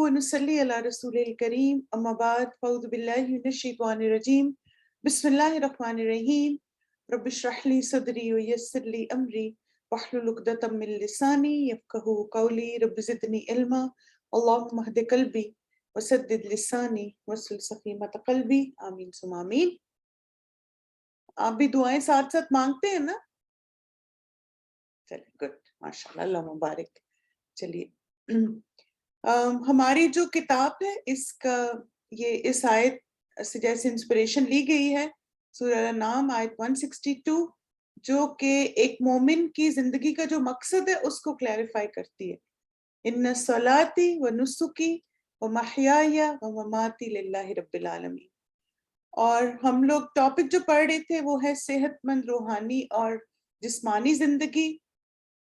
ونصلي على رسول الكريم اما بعد فاعوذ بالله من الشيطان الرجيم بسم الله الرحمن الرحيم رب اشرح لي صدري ويسر لي امري واحلل عقدة من لساني يفقهوا قولي رب زدني علما اللهم اهد قلبي وسدد لساني واسلل سخيمة قلبي آمين ثم آمين. آپ بھی دعائیں ساتھ ساتھ مانگتے ہیں نا؟ چلیے گڈ، ماشاءاللہ، اللہ مبارک. چلیے ہماری جو کتاب ہے اس کا یہ اس آیت سے جیسے انسپریشن لی گئی ہے، سورہ نام آیت 162، جو کہ ایک مومن کی زندگی کا جو مقصد ہے اس کو کلیریفائی کرتی ہے. ان صلاتی و نسکی و محیای و مماتی للہ رب العالمین. اور ہم لوگ ٹاپک جو پڑھ رہے تھے وہ ہے صحت مند روحانی اور جسمانی زندگی.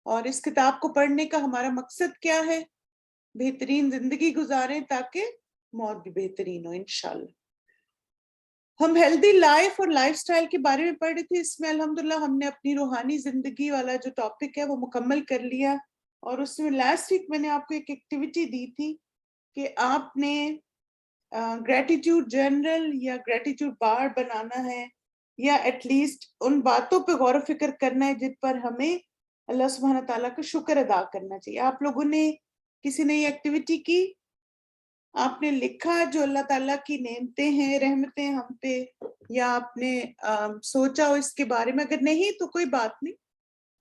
اور اس کتاب کو پڑھنے کا ہمارا مقصد کیا ہے؟ بہترین زندگی گزاریں تاکہ موت بھی بہترین ہو انشاءاللہ. ہم ہیلدی لائف اور لائف سٹائل کے بارے میں پڑھ رہے تھے. اس میں الحمدللہ ہم نے اپنی روحانی زندگی والا جو ٹاپک ہے وہ مکمل کر لیا. اور اس میں لاسٹ ویک میں نے آپ کو ایک ایکٹیویٹی دی تھی کہ آپ نے گریٹیٹیوڈ جرنل یا گریٹیٹیوڈ بار بنانا ہے، یا ایٹ لیسٹ ان باتوں پہ غور و فکر کرنا ہے جن پر ہمیں اللہ سبحانہ تعالیٰ کا شکر ادا کرنا چاہیے. آپ لوگوں نے کسی نے یہ ایکٹیویٹی کی؟ آپ نے لکھا جو اللہ تعالیٰ کی نعمتیں ہیں، رحمتیں ہم پہ، یا آپ نے سوچا ہو اس کے بارے میں؟ اگر نہیں تو کوئی بات نہیں،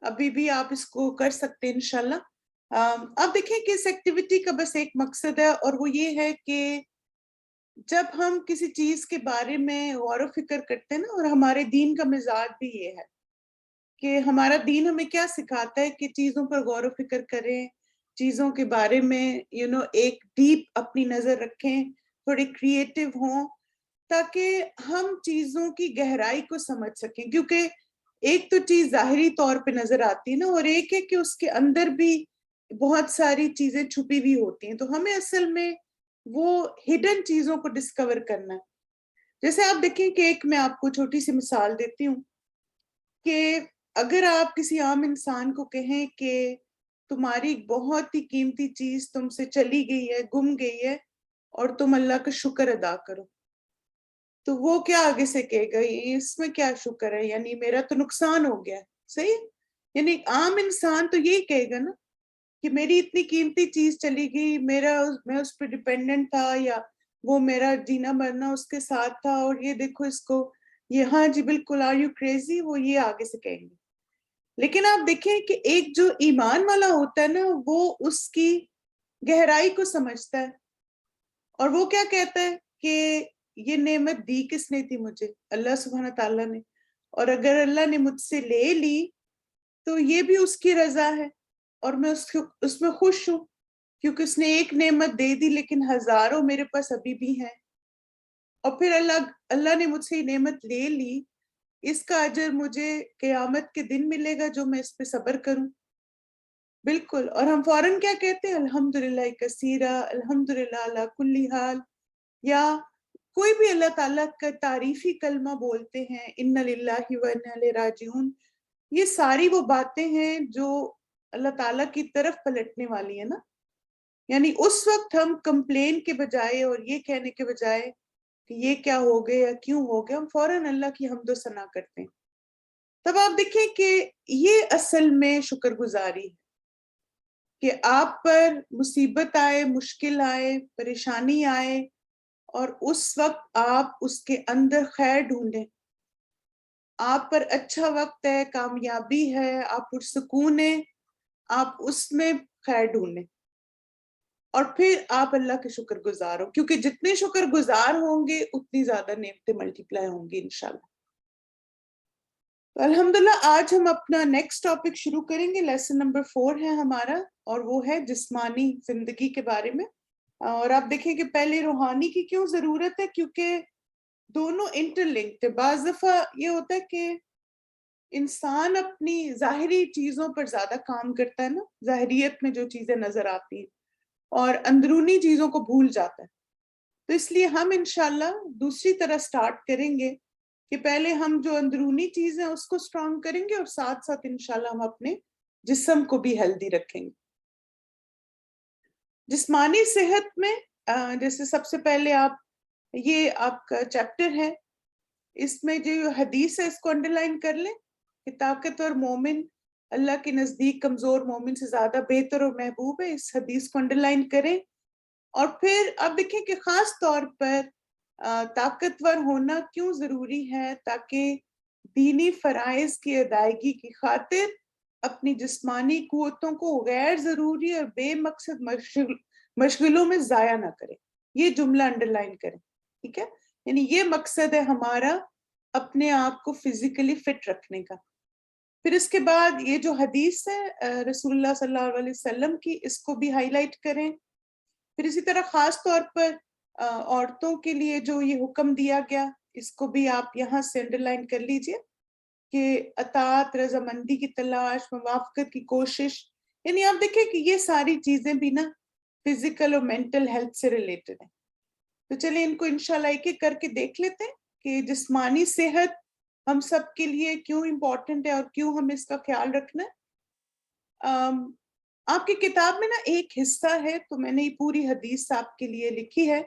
ابھی بھی آپ اس کو کر سکتے ہیں انشاءاللہ. اب دیکھیں کہ اس ایکٹیویٹی کا بس ایک مقصد ہے، اور وہ یہ ہے کہ جب ہم کسی چیز کے بارے میں غور و فکر کرتے ہیں نا، اور ہمارے دین کا مزاج بھی یہ ہے کہ ہمارا دین ہمیں کیا سکھاتا ہے کہ چیزوں پر غور و فکر کریں، چیزوں کے بارے میں ایک ڈیپ اپنی نظر رکھیں، تھوڑے کریٹیو ہوں، تاکہ ہم چیزوں کی گہرائی کو سمجھ سکیں. کیونکہ ایک تو چیز ظاہری طور پہ نظر آتی ہے نا، اور ایک ہے کہ اس کے اندر بھی بہت ساری چیزیں چھپی ہوئی ہوتی ہیں. تو ہمیں اصل میں وہ ہڈن چیزوں کو ڈسکور کرنا ہے. جیسے آپ دیکھیں کہ ایک میں آپ کو چھوٹی سی مثال دیتی ہوں کہ اگر آپ کسی عام انسان کو کہیں کہ تمہاری بہت ہی قیمتی چیز تم سے چلی گئی ہے، گم گئی ہے، اور تم اللہ کا شکر ادا کرو، تو وہ کیا آگے سے کہے گا؟ اس میں کیا شکر ہے؟ یعنی میرا تو نقصان ہو گیا. صحیح؟ یعنی عام انسان تو یہی کہے گا نا کہ میری اتنی قیمتی چیز چلی گئی، میں اس پہ ڈیپینڈنٹ تھا، یا وہ میرا جینا مرنا اس کے ساتھ تھا، اور یہ دیکھو اس کو، یہ ہاں جی بالکل آر یو کریزی، وہ یہ آگے سے کہیں گے. لیکن آپ دیکھیں کہ ایک جو ایمان والا ہوتا ہے نا، وہ اس کی گہرائی کو سمجھتا ہے، اور وہ کیا کہتا ہے کہ یہ نعمت دی کس نے تھی؟ مجھے اللہ سبحانہ تعالیٰ نے، اور اگر اللہ نے مجھ سے لے لی تو یہ بھی اس کی رضا ہے، اور میں اس میں خوش ہوں، کیونکہ اس نے ایک نعمت دے دی لیکن ہزاروں میرے پاس ابھی بھی ہیں. اور پھر اللہ نے مجھ سے یہ نعمت لے لی، اس کا اجر مجھے قیامت کے دن ملے گا جو میں اس پہ صبر کروں. بالکل. اور ہم فوراً کیا کہتے ہیں؟ الحمدللہ کثیرہ، الحمدللہ علی کل حال، یا کوئی بھی اللہ تعالیٰ کا تعریفی کلمہ بولتے ہیں، ان للہ و انا الیہ راجعون. یہ ساری وہ باتیں ہیں جو اللہ تعالیٰ کی طرف پلٹنے والی ہیں نا. یعنی اس وقت ہم کمپلین کے بجائے اور یہ کہنے کے بجائے کہ یہ کیا ہو گیا یا کیوں ہو گیا، ہم فوراً اللہ کی حمد و ثنا کرتے ہیں. تب آپ دیکھیں کہ یہ اصل میں شکر گزاری ہے کہ آپ پر مصیبت آئے، مشکل آئے، پریشانی آئے، اور اس وقت آپ اس کے اندر خیر ڈھونڈیں. آپ پر اچھا وقت ہے، کامیابی ہے، آپ پرسکون ہیں، آپ اس میں خیر ڈھونڈیں، اور پھر آپ اللہ کے شکر گزار ہو، کیونکہ جتنے شکر گزار ہوں گے اتنی زیادہ نعمتیں ملٹیپلائی ہوں گی انشاءاللہ. تو الحمدللہ آج ہم اپنا نیکسٹ ٹاپک شروع کریں گے. لیسن نمبر 4 ہے ہمارا، اور وہ ہے جسمانی زندگی کے بارے میں. اور آپ دیکھیں کہ پہلے روحانی کی کیوں ضرورت ہے، کیونکہ دونوں انٹر لنکڈ ہے. بعض دفعہ یہ ہوتا ہے کہ انسان اپنی ظاہری چیزوں پر زیادہ کام کرتا ہے نا، ظاہریت میں جو چیزیں نظر آتی ہیں، اور اندرونی چیزوں کو بھول جاتا ہے. تو اس لیے ہم انشاءاللہ دوسری طرح سٹارٹ کریں گے کہ پہلے ہم جو اندرونی چیزیں اس کو سٹرونگ کریں گے، اور ساتھ ساتھ انشاءاللہ ہم اپنے جسم کو بھی ہیلدی رکھیں گے. جسمانی صحت میں جیسے سب سے پہلے آپ یہ آپ کا چیپٹر ہے، اس میں جو حدیث ہے اس کو انڈرلائن کر لیں کہ طاقتور مومن اللہ کے نزدیک کمزور مومن سے زیادہ بہتر اور محبوب ہے، اس حدیث کو انڈرلائن کریں. اور پھر آپ دیکھیں کہ خاص طور پر طاقتور ہونا کیوں ضروری ہے، تاکہ دینی فرائض کی ادائیگی کی خاطر اپنی جسمانی قوتوں کو غیر ضروری اور بے مقصد مشغلوں میں ضائع نہ کرے. یہ جملہ انڈرلائن کریں، ٹھیک ہے؟ یعنی یہ مقصد ہے ہمارا اپنے آپ کو فزیکلی فٹ رکھنے کا. پھر اس کے بعد یہ جو حدیث ہے رسول اللہ صلی اللہ علیہ وسلم کی، اس کو بھی ہائی لائٹ کریں. پھر اسی طرح خاص طور پر عورتوں کے لیے جو یہ حکم دیا گیا، اس کو بھی آپ یہاں سے انڈرلائن کر لیجئے کہ اطاعت، رضامندی کی تلاش، موافقت کی کوشش. یعنی آپ دیکھیں کہ یہ ساری چیزیں بھی نا فزیکل اور مینٹل ہیلتھ سے ریلیٹڈ ہیں. تو چلیں ان کو انشاءاللہ ایک ایک کر کے دیکھ لیتے ہیں کہ جسمانی صحت ہم سب کے لیے کیوں امپورٹنٹ ہے اور کیوں ہمیں اس کا خیال رکھنا ہے. آپ کی کتاب میں نا ایک حصہ ہے، تو میں نے یہ پوری حدیث آپ کے لیے لکھی ہے،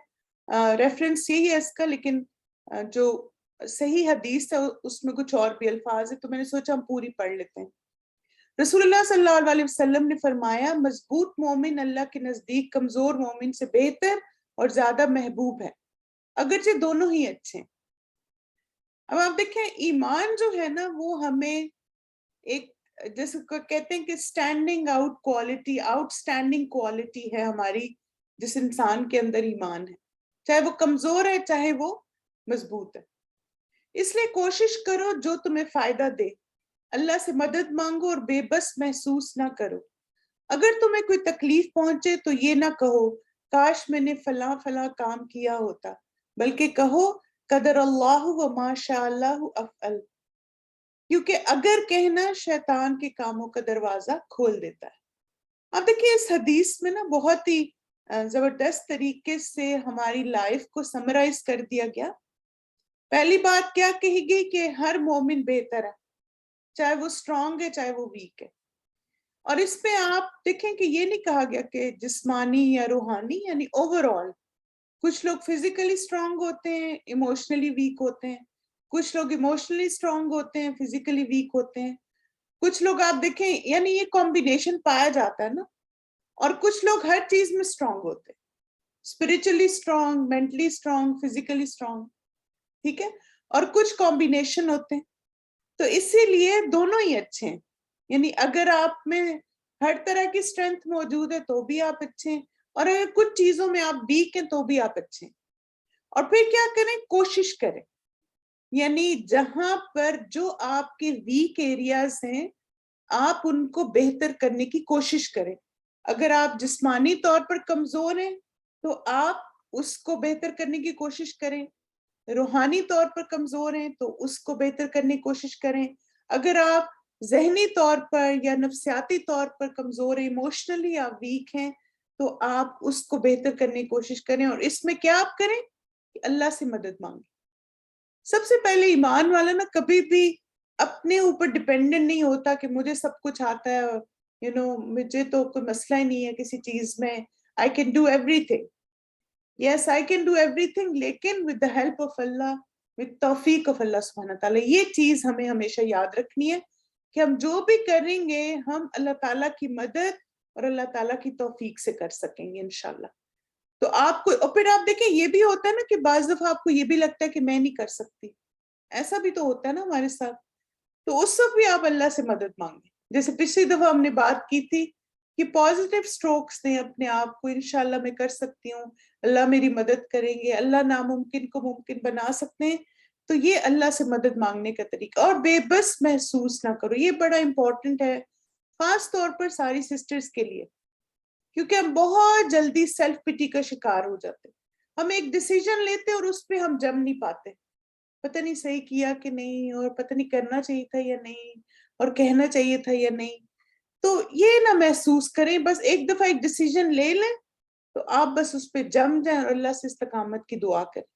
ریفرنس یہی ہے اس کا، لیکن جو صحیح حدیث ہے اس میں کچھ اور بھی الفاظ ہے، تو میں نے سوچا ہم پوری پڑھ لیتے ہیں. رسول اللہ صلی اللہ علیہ وسلم نے فرمایا، مضبوط مومن اللہ کے نزدیک کمزور مومن سے بہتر اور زیادہ محبوب ہے، اگرچہ دونوں ہی اچھے ہیں. اب آپ دیکھیں ایمان جو ہے نا وہ ہمیں ایک جیسے کہتے ہیں کہ standing out quality, out standing quality ہے ہماری جس انسان کے اندر ایمان ہے، چاہے وہ کمزور ہے چاہے وہ مضبوط ہے. اس لیے کوشش کرو جو تمہیں فائدہ دے، اللہ سے مدد مانگو اور بے بس محسوس نہ کرو. اگر تمہیں کوئی تکلیف پہنچے تو یہ نہ کہو کاش میں نے فلاں فلاں کام کیا ہوتا، بلکہ کہو قدر اللہ و ما شاء اللہ افعل، کیونکہ اگر کہنا شیطان کے کاموں کا دروازہ کھول دیتا ہے. اب دیکھیے اس حدیث میں نا بہت ہی زبردست طریقے سے ہماری لائف کو سمرائز کر دیا گیا. پہلی بات کیا کہی گئی کہ ہر مومن بہتر ہے، چاہے وہ اسٹرانگ ہے چاہے وہ ویک ہے. اور اس پہ آپ دیکھیں کہ یہ نہیں کہا گیا کہ جسمانی یا روحانی، یعنی اوور آل. کچھ لوگ فزیکلی اسٹرانگ ہوتے ہیں، ایموشنلی ویک ہوتے ہیں. کچھ لوگ ایموشنلی اسٹرانگ ہوتے ہیں، فزیکلی ویک ہوتے ہیں. کچھ لوگ آپ دیکھیں یعنی یہ کمبینیشن پایا جاتا ہے نا. اور کچھ لوگ ہر چیز میں اسٹرانگ ہوتے ہیں، spiritually strong, mentally strong, physically strong, ٹھیک ہے. اور کچھ کمبینیشن ہوتے ہیں. تو اسی لیے دونوں ہی اچھے ہیں. یعنی اگر آپ میں ہر طرح کی اسٹرینتھ موجود ہے تو بھی آپ اچھے ہیں، اور اگر کچھ چیزوں میں آپ ویک ہیں تو بھی آپ اچھے ہیں. اور پھر کیا کریں، کوشش کریں. یعنی جہاں پر جو آپ کے ویک ایریاز ہیں آپ ان کو بہتر کرنے کی کوشش کریں. اگر آپ جسمانی طور پر کمزور ہیں تو آپ اس کو بہتر کرنے کی کوشش کریں. روحانی طور پر کمزور ہیں تو اس کو بہتر کرنے کی کوشش کریں. اگر آپ ذہنی طور پر یا نفسیاتی طور پر کمزور ہیں، ایموشنلی آپ ویک ہیں، تو آپ اس کو بہتر کرنے کی کوشش کریں. اور اس میں کیا آپ کریں کہ اللہ سے مدد مانگیں. سب سے پہلے ایمان والا نا کبھی بھی اپنے اوپر ڈیپینڈنٹ نہیں ہوتا کہ مجھے سب کچھ آتا ہے اور مجھے تو کوئی مسئلہ ہی نہیں ہے کسی چیز میں، I can do everything. Yes, I can do everything, لیکن with the help of Allah, with توفیق of Allah سبحانہ تعالیٰ. یہ چیز ہمیں ہمیشہ یاد رکھنی ہے کہ ہم جو بھی کریں گے ہم اللہ تعالیٰ کی مدد اور اللہ تعالیٰ کی توفیق سے کر سکیں گے انشاءاللہ. تو آپ کو، اور پھر آپ دیکھیں یہ بھی ہوتا ہے نا کہ بعض دفعہ آپ کو یہ بھی لگتا ہے کہ میں نہیں کر سکتی، ایسا بھی تو ہوتا ہے نا ہمارے ساتھ. تو اس وقت بھی آپ اللہ سے مدد مانگیں. جیسے پچھلی دفعہ ہم نے بات کی تھی کہ پازیٹیو سٹروکس دیں اپنے آپ کو، انشاءاللہ میں کر سکتی ہوں، اللہ میری مدد کریں گے، اللہ ناممکن کو ممکن بنا سکتے ہیں. تو یہ اللہ سے مدد مانگنے کا طریقہ. اور بے بس محسوس نہ کرو، یہ بڑا امپورٹنٹ ہے خاص طور پر ساری سسٹرز کے لیے، کیونکہ ہم بہت جلدی سیلف پٹی کا شکار ہو جاتے. ہم ایک ڈیسیجن لیتے اور اس پہ ہم جم نہیں پاتے، پتہ نہیں صحیح کیا کہ نہیں، اور پتہ نہیں کرنا چاہیے تھا یا نہیں، اور کہنا چاہیے تھا یا نہیں. تو یہ نہ محسوس کریں، بس ایک دفعہ ایک ڈیسیجن لے لیں تو آپ بس اس پہ جم جائیں اور اللہ سے استقامت کی دعا کریں.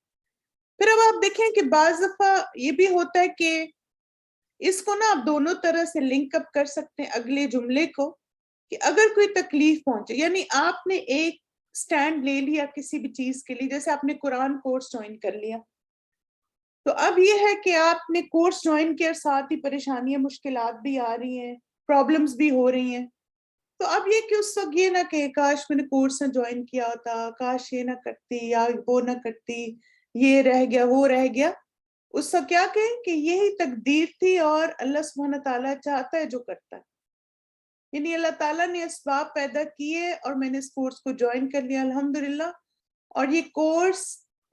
پھر اب آپ دیکھیں کہ بعض دفعہ یہ بھی ہوتا ہے کہ اس کو نا آپ دونوں طرح سے لنک اپ کر سکتے ہیں اگلے جملے کو، کہ اگر کوئی تکلیف پہنچے، یعنی آپ نے ایک اسٹینڈ لے لیا کسی بھی چیز کے لیے، جیسے آپ نے قرآن کورس جوائن کر لیا، تو اب یہ ہے کہ آپ نے کورس جوائن کیا، ساتھ ہی پریشانیاں مشکلات بھی آ رہی ہیں، پرابلمس بھی ہو رہی ہیں، تو اب یہ کہ اس وقت یہ نہ کہ کاش میں نے کورس نہ جوائن کیا ہوتا، کاش یہ نہ کرتی یا وہ نہ کرتی، یہ رہ گیا وہ رہ گیا. اس وقت کیا کہیں کہ یہی تقدیر تھی اور اللہ سبحانہ تعالیٰ چاہتا ہے جو کرتا ہے. یعنی اللہ تعالیٰ نے اسباب پیدا کیے اور میں نے اس کورس کو جوائن کر لیا الحمدللہ. اور یہ کورس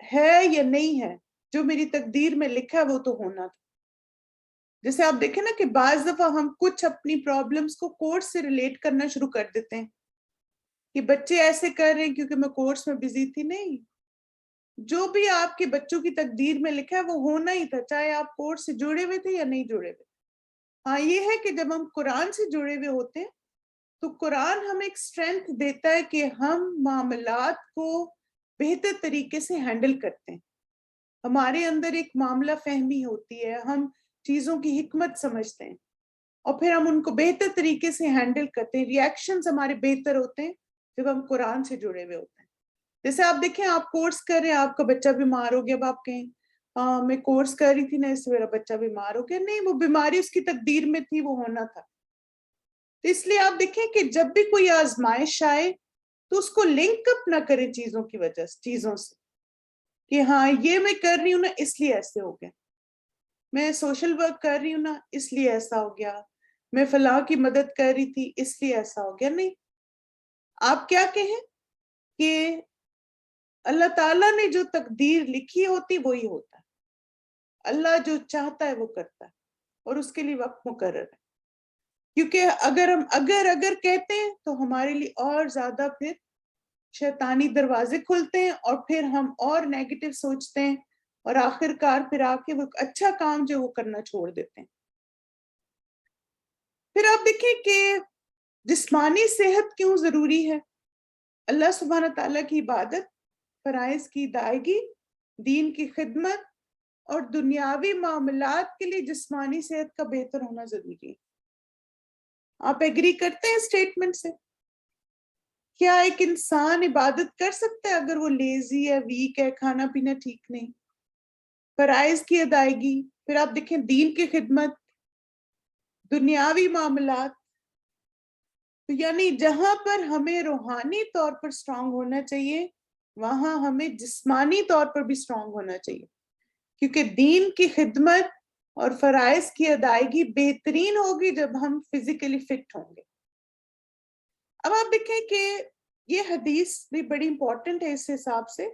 ہے یا نہیں ہے، جو میری تقدیر میں لکھا ہے وہ تو ہونا تھا. جیسے آپ دیکھیں نا کہ بعض دفعہ ہم کچھ اپنی پرابلمس کو کورس سے ریلیٹ کرنا شروع کر دیتے ہیں کہ بچے ایسے کر رہے ہیں کیونکہ میں کورس میں بزی تھی. نہیں، جو بھی آپ کے بچوں کی تقدیر میں لکھا ہے وہ ہونا ہی تھا، چاہے آپ کورس سے جڑے ہوئے تھے یا نہیں جڑے ہوئے. ہاں یہ ہے کہ جب ہم قرآن سے جڑے ہوئے ہوتے ہیں تو قرآن ہمیں ایک اسٹرینتھ دیتا ہے کہ ہم معاملات کو بہتر طریقے سے ہینڈل کرتے ہیں. ہمارے اندر ایک معاملہ فہمی ہوتی ہے، ہم چیزوں کی حکمت سمجھتے ہیں اور پھر ہم ان کو بہتر طریقے سے ہینڈل کرتے ہیں. ریئیکشنز ہمارے بہتر ہوتے ہیں جب ہم قرآن سے جڑے ہوئے ہوتے ہیں. جیسے آپ دیکھیں آپ کورس کر رہے ہیں، آپ کا بچہ بیمار ہو گیا، اب آپ کہیں میں کورس کر رہی تھی نا اس سے میرا بچہ بیمار ہو گیا. نہیں، وہ بیماری اس کی تقدیر میں تھی، وہ ہونا تھا. تو اس لیے آپ دیکھیں کہ جب بھی کوئی آزمائش آئے تو اس کو لنک اپ نہ کریں چیزوں کی وجہ سے، چیزوں سے کہ ہاں یہ میں کر رہی ہوں نا اس لیے ایسے ہو گیا، میں سوشل ورک کر رہی ہوں نا اس لیے ایسا ہو گیا، میں فلاں کی مدد کر رہی تھی اس لیے ایسا ہو گیا. نہیں، آپ کیا کہیں کہ اللہ تعالیٰ نے جو تقدیر لکھی ہوتی وہی ہوتا ہے. اللہ جو چاہتا ہے وہ کرتا ہے اور اس کے لیے وقت مقرر ہے. کیونکہ اگر ہم اگر کہتے ہیں تو ہمارے لیے اور زیادہ پھر شیطانی دروازے کھلتے ہیں اور پھر ہم اور نیگیٹو سوچتے ہیں اور آخر کار پھر آ کے وہ اچھا کام جو وہ کرنا چھوڑ دیتے ہیں. پھر آپ دیکھیں کہ جسمانی صحت کیوں ضروری ہے. اللہ سبحانہ تعالیٰ کی عبادت، فرائض کی ادائیگی، دین کی خدمت اور دنیاوی معاملات کے لیے جسمانی صحت کا بہتر ہونا ضروری ہے. آپ ایگری کرتے ہیں اسٹیٹمنٹ سے؟ کیا ایک انسان عبادت کر سکتا ہے اگر وہ لیزی ہے، ویک ہے، کھانا پینا ٹھیک نہیں؟ فرائض کی ادائیگی، پھر آپ دیکھیں دین کی خدمت، دنیاوی معاملات. تو یعنی جہاں پر ہمیں روحانی طور پر سٹرونگ ہونا چاہیے وہاں ہمیں جسمانی طور پر بھی سٹرونگ ہونا چاہیے، کیونکہ دین کی خدمت اور فرائض کی ادائیگی بہترین ہوگی جب ہم فزیکلی فٹ ہوں گے. اب آپ دیکھیں کہ یہ حدیث بھی بڑی امپورٹنٹ ہے اس حساب سے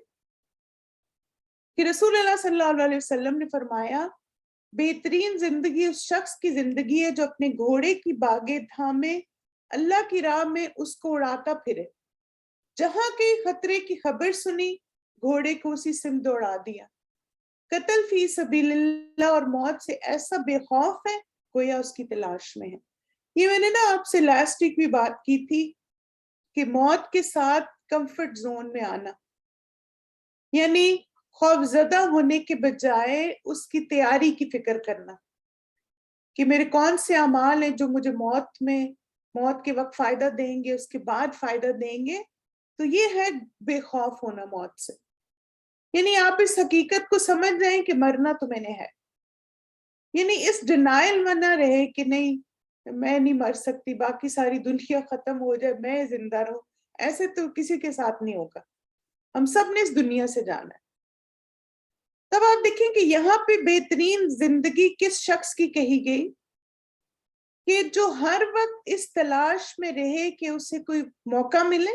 کہ رسول اللہ صلی اللہ علیہ وسلم نے فرمایا بہترین زندگی اس شخص کی زندگی ہے جو اپنے گھوڑے کی باگے دھامے اللہ کی راہ میں اس کو اڑاتا پھرے. جہاں کے خطرے کی خبر سنی گھوڑے کو اسی سمت دوڑا دیا. قتل فی سبیل اللہ اور موت سے ایسا بے خوف ہے گویا اس کی تلاش میں ہے. یہ میں نے نا آپ سے لاسٹ ویک بھی بات کی تھی کہ موت کے ساتھ کمفرٹ زون میں آنا، یعنی خوف زدہ ہونے کے بجائے اس کی تیاری کی فکر کرنا کہ میرے کون سے اعمال ہیں جو مجھے موت کے وقت فائدہ دیں گے، اس کے بعد فائدہ دیں گے. تو یہ ہے بے خوف ہونا موت سے. یعنی آپ اس حقیقت کو سمجھ رہے ہیں کہ مرنا تو میں نے ہے، یعنی اس ڈینائل میں نہ رہے کہ نہیں میں نہیں مر سکتی، باقی ساری دنیا ختم ہو جائے میں زندہ رہوں. ایسے تو کسی کے ساتھ نہیں ہوگا، ہم سب نے اس دنیا سے جانا ہے. تب آپ دیکھیں کہ یہاں پہ بہترین زندگی کس شخص کی کہی گئی کہ جو ہر وقت اس تلاش میں رہے کہ اسے کوئی موقع ملے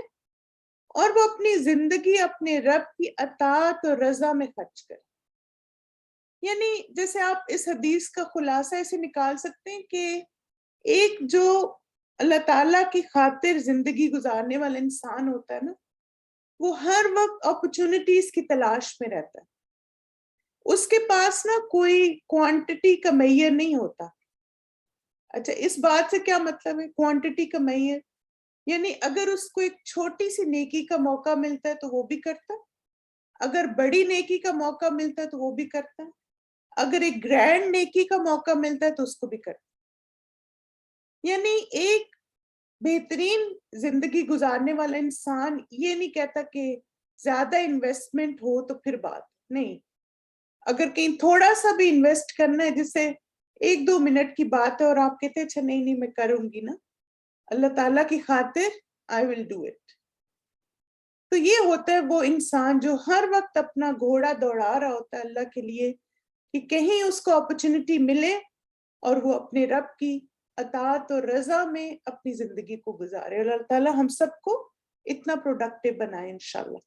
اور وہ اپنی زندگی اپنے رب کی اطاعت اور رضا میں خرچ کرے. یعنی جیسے آپ اس حدیث کا خلاصہ اسے نکال سکتے ہیں کہ ایک جو اللہ تعالیٰ کی خاطر زندگی گزارنے والا انسان ہوتا ہے نا، وہ ہر وقت اپرچونٹیز کی تلاش میں رہتا ہے. اس کے پاس نا کوئی کوانٹٹی کا معیار نہیں ہوتا. اچھا اس بات سے کیا مطلب ہے کوانٹٹی کا معیار؟ یعنی اگر اس کو ایک چھوٹی سی نیکی کا موقع ملتا ہے تو وہ بھی کرتا ہے، اگر بڑی نیکی کا موقع ملتا ہے تو وہ بھی کرتا ہے، اگر ایک گرینڈ نیکی کا موقع ملتا ہے تو اس کو بھی کرتا ہے. یعنی ایک بہترین زندگی گزارنے والا انسان یہ نہیں کہتا کہ زیادہ انویسٹمنٹ ہو تو پھر بات نہیں. اگر کہیں تھوڑا سا بھی انویسٹ کرنا ہے، جس سے 1-2 منٹ کی بات ہے اور آپ کہتے ہیں اچھا نہیں میں کروں گی نا اللہ تعالیٰ کی خاطر I will do it. تو یہ ہوتا ہے وہ انسان جو ہر وقت اپنا گھوڑا دوڑا رہا ہوتا ہے اللہ کے لیے کہ کہیں اس کو اپرچونٹی ملے اور وہ اپنے رب کی اطاعت اور رضا میں اپنی زندگی کو گزارے. اللہ تعالیٰ ہم سب کو اتنا پروڈکٹیو بنائے انشاءاللہ.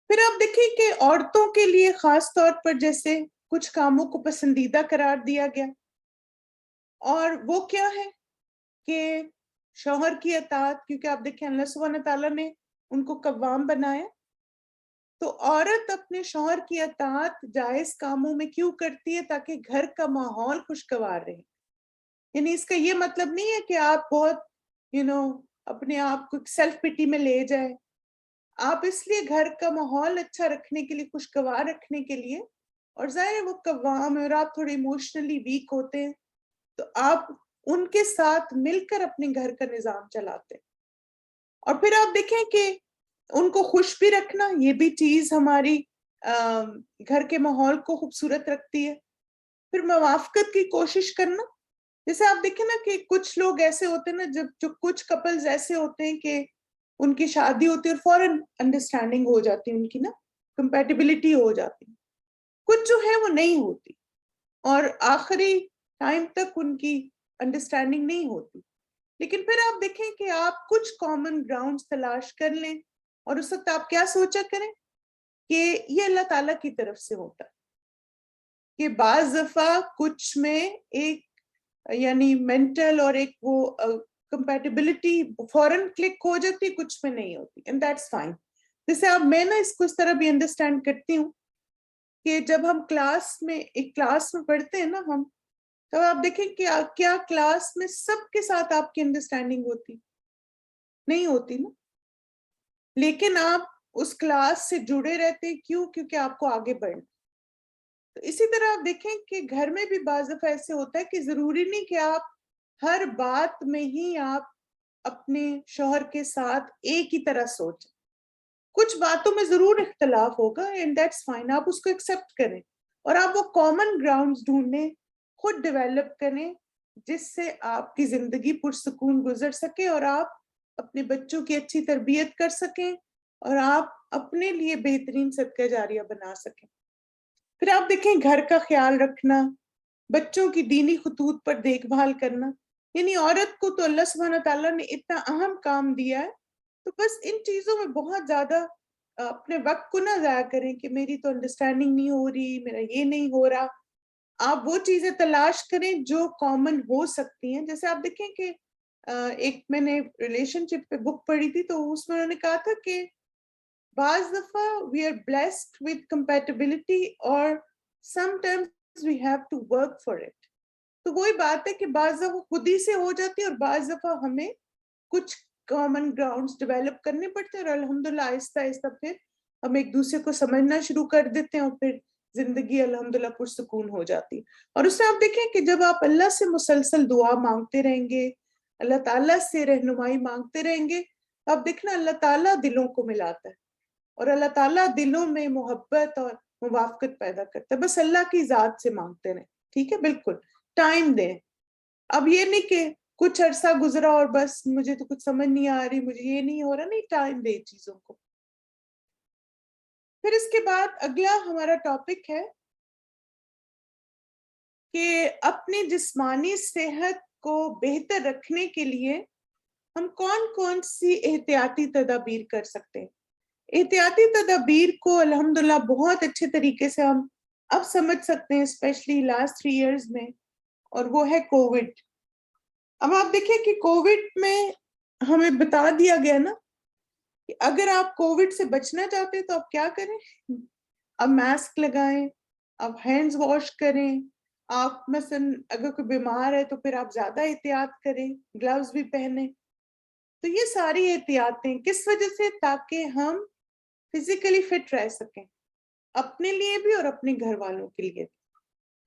پھر آپ دیکھیں کہ عورتوں کے لیے خاص طور پر جیسے کچھ کاموں کو پسندیدہ قرار دیا گیا، اور وہ کیا ہے کہ شوہر کی اطاعت، کیونکہ آپ دیکھیں اللہ سبحانہ تعالیٰ نے ان کو قوام بنایا، تو عورت اپنے شوہر کی اطاعت جائز کاموں میں کیوں کرتی ہے؟ تاکہ گھر کا ماحول خوشگوار رہے. یعنی اس کا یہ مطلب نہیں ہے کہ آپ بہت اپنے آپ کو سیلف پٹی میں لے جائیں. آپ اس لیے گھر کا ماحول اچھا رکھنے کے لیے، خوشگوار رکھنے کے لیے، اور ظاہر ہے وہ قوام ہے اور آپ تھوڑے ایموشنلی ویک ہوتے ہیں تو آپ ان کے ساتھ مل کر اپنے گھر کا نظام چلاتے ہیں. اور پھر آپ دیکھیں کہ ان کو خوش بھی رکھنا، یہ بھی چیز ہماری گھر کے ماحول کو خوبصورت رکھتی ہے. پھر موافقت کی کوشش کرنا، جیسے آپ دیکھیں نا کہ کچھ لوگ ایسے ہوتے ہیں نا، جو کچھ کپلز ایسے ہوتے ہیں کہ ان کی شادی ہوتی ہے اور فوراً انڈرسٹینڈنگ ہو جاتی ہے، ان کی نا کمپیٹیبلٹی ہو جاتی ہے. کچھ جو ہے وہ نہیں ہوتی اور آخری ٹائم تک ان کی انڈرسٹینڈنگ نہیں ہوتی. لیکن پھر آپ دیکھیں کہ آپ کچھ کامن گراؤنڈز تلاش کر لیں اور اس وقت آپ کیا سوچا کریں کہ یہ اللہ تعالیٰ کی طرف سے ہوتا ہے. کہ بعض دفعہ کچھ میں ایک یعنی مینٹل اور ایک وہ کمپیٹیبلٹی فوراً کلک ہو جاتی، کچھ میں نہیں ہوتی، اینڈ دیٹس فائن. جیسے اب میں نا اس کو اس طرح بھی انڈرسٹینڈ کرتی ہوں کہ جب ہم ایک کلاس میں پڑھتے ہیں نا ہم، تو آپ دیکھیں کہ کیا کلاس میں سب کے ساتھ آپ کی انڈرسٹینڈنگ ہوتی؟ نہیں ہوتی نا. لیکن آپ اس کلاس سے جڑے رہتے، کیوں؟ کیونکہ آپ کو آگے بڑھنا. تو اسی طرح آپ دیکھیں کہ گھر میں بھی بعض دفعہ ایسے ہوتا ہے کہ ضروری نہیں کہ آپ ہر بات میں ہی آپ اپنے شوہر کے ساتھ ایک ہی طرح سوچیں. کچھ باتوں میں ضرور اختلاف ہوگا اینڈ دیٹس فائن، آپ اس کو ایکسیپٹ کریں اور آپ وہ کامن گراؤنڈز ڈھونڈیں، خود ڈیولپ کریں، جس سے آپ کی زندگی پرسکون گزر سکے اور آپ اپنے بچوں کی اچھی تربیت کر سکیں اور آپ اپنے لیے بہترین صدقہ جاریہ بنا سکیں. پھر آپ دیکھیں گھر کا خیال رکھنا، بچوں کی دینی خطوط پر دیکھ بھال کرنا. یعنی عورت کو تو اللہ سبحانہ تعالیٰ نے اتنا اہم کام دیا ہے، تو بس ان چیزوں میں بہت زیادہ اپنے وقت کو نہ ضائع کریں کہ میری تو انڈرسٹینڈنگ نہیں ہو رہی، میرا یہ نہیں ہو رہا. آپ وہ چیزیں تلاش کریں جو کامن ہو سکتی ہیں. جیسے آپ دیکھیں کہ ایک میں نے ریلیشن شپ پہ بک پڑھی تھی، تو اس میں انہوں نے کہا تھا کہ بعض دفعہ we are blessed with compatibility اور sometimes we have to work for it. تو وہی بات ہے کہ بعض دفعہ خود ہی سے ہو جاتی ہے اور بعض دفعہ ہمیں کچھ کامن گراؤنڈز ڈیولپ کرنے پڑتے ہیں، اور الحمدللہ آہستہ آہستہ پھر ہم ایک دوسرے کو سمجھنا شروع کر دیتے ہیں اور پھر زندگی الحمدللہ پرسکون ہو جاتی. اور اس میں آپ دیکھیں کہ جب آپ اللہ سے مسلسل دعا مانگتے رہیں گے، اللہ تعالیٰ سے رہنمائی مانگتے رہیں گے، آپ دیکھنا اللہ تعالیٰ دلوں کو ملاتا ہے اور اللہ تعالیٰ دلوں میں محبت اور موافقت پیدا کرتا ہے. بس اللہ کی ذات سے مانگتے رہیں، ٹھیک ہے؟ بالکل ٹائم دیں. اب یہ نہیں کہ کچھ عرصہ گزرا اور بس مجھے تو کچھ سمجھ نہیں آ رہی، مجھے یہ نہیں ہو رہا، نہیں، ٹائم دے چیزوں کو. پھر اس کے بعد اگلا ہمارا ٹاپک ہے کہ اپنی جسمانی صحت کو بہتر رکھنے کے لیے ہم کون کون سی احتیاطی تدابیر کر سکتے ہیں. احتیاطی تدابیر کو الحمدللہ بہت اچھے طریقے سے ہم اب سمجھ سکتے ہیں، اسپیشلی لاسٹ 3 ایئرز میں، اور وہ ہے کووڈ. اب آپ دیکھیں کہ کووڈ میں ہمیں بتا دیا گیا نا کہ اگر آپ کووڈ سے بچنا چاہتے ہیں تو آپ کیا کریں؟ اب ماسک لگائیں، اب ہینڈز واش کریں، آپ مثلا اگر کوئی بیمار ہے تو پھر آپ زیادہ احتیاط کریں، گلوز بھی پہنیں. تو یہ ساری احتیاطیں کس وجہ سے؟ تاکہ ہم فزیکلی فٹ رہ سکیں، اپنے لیے بھی اور اپنے گھر والوں کے لیے بھی.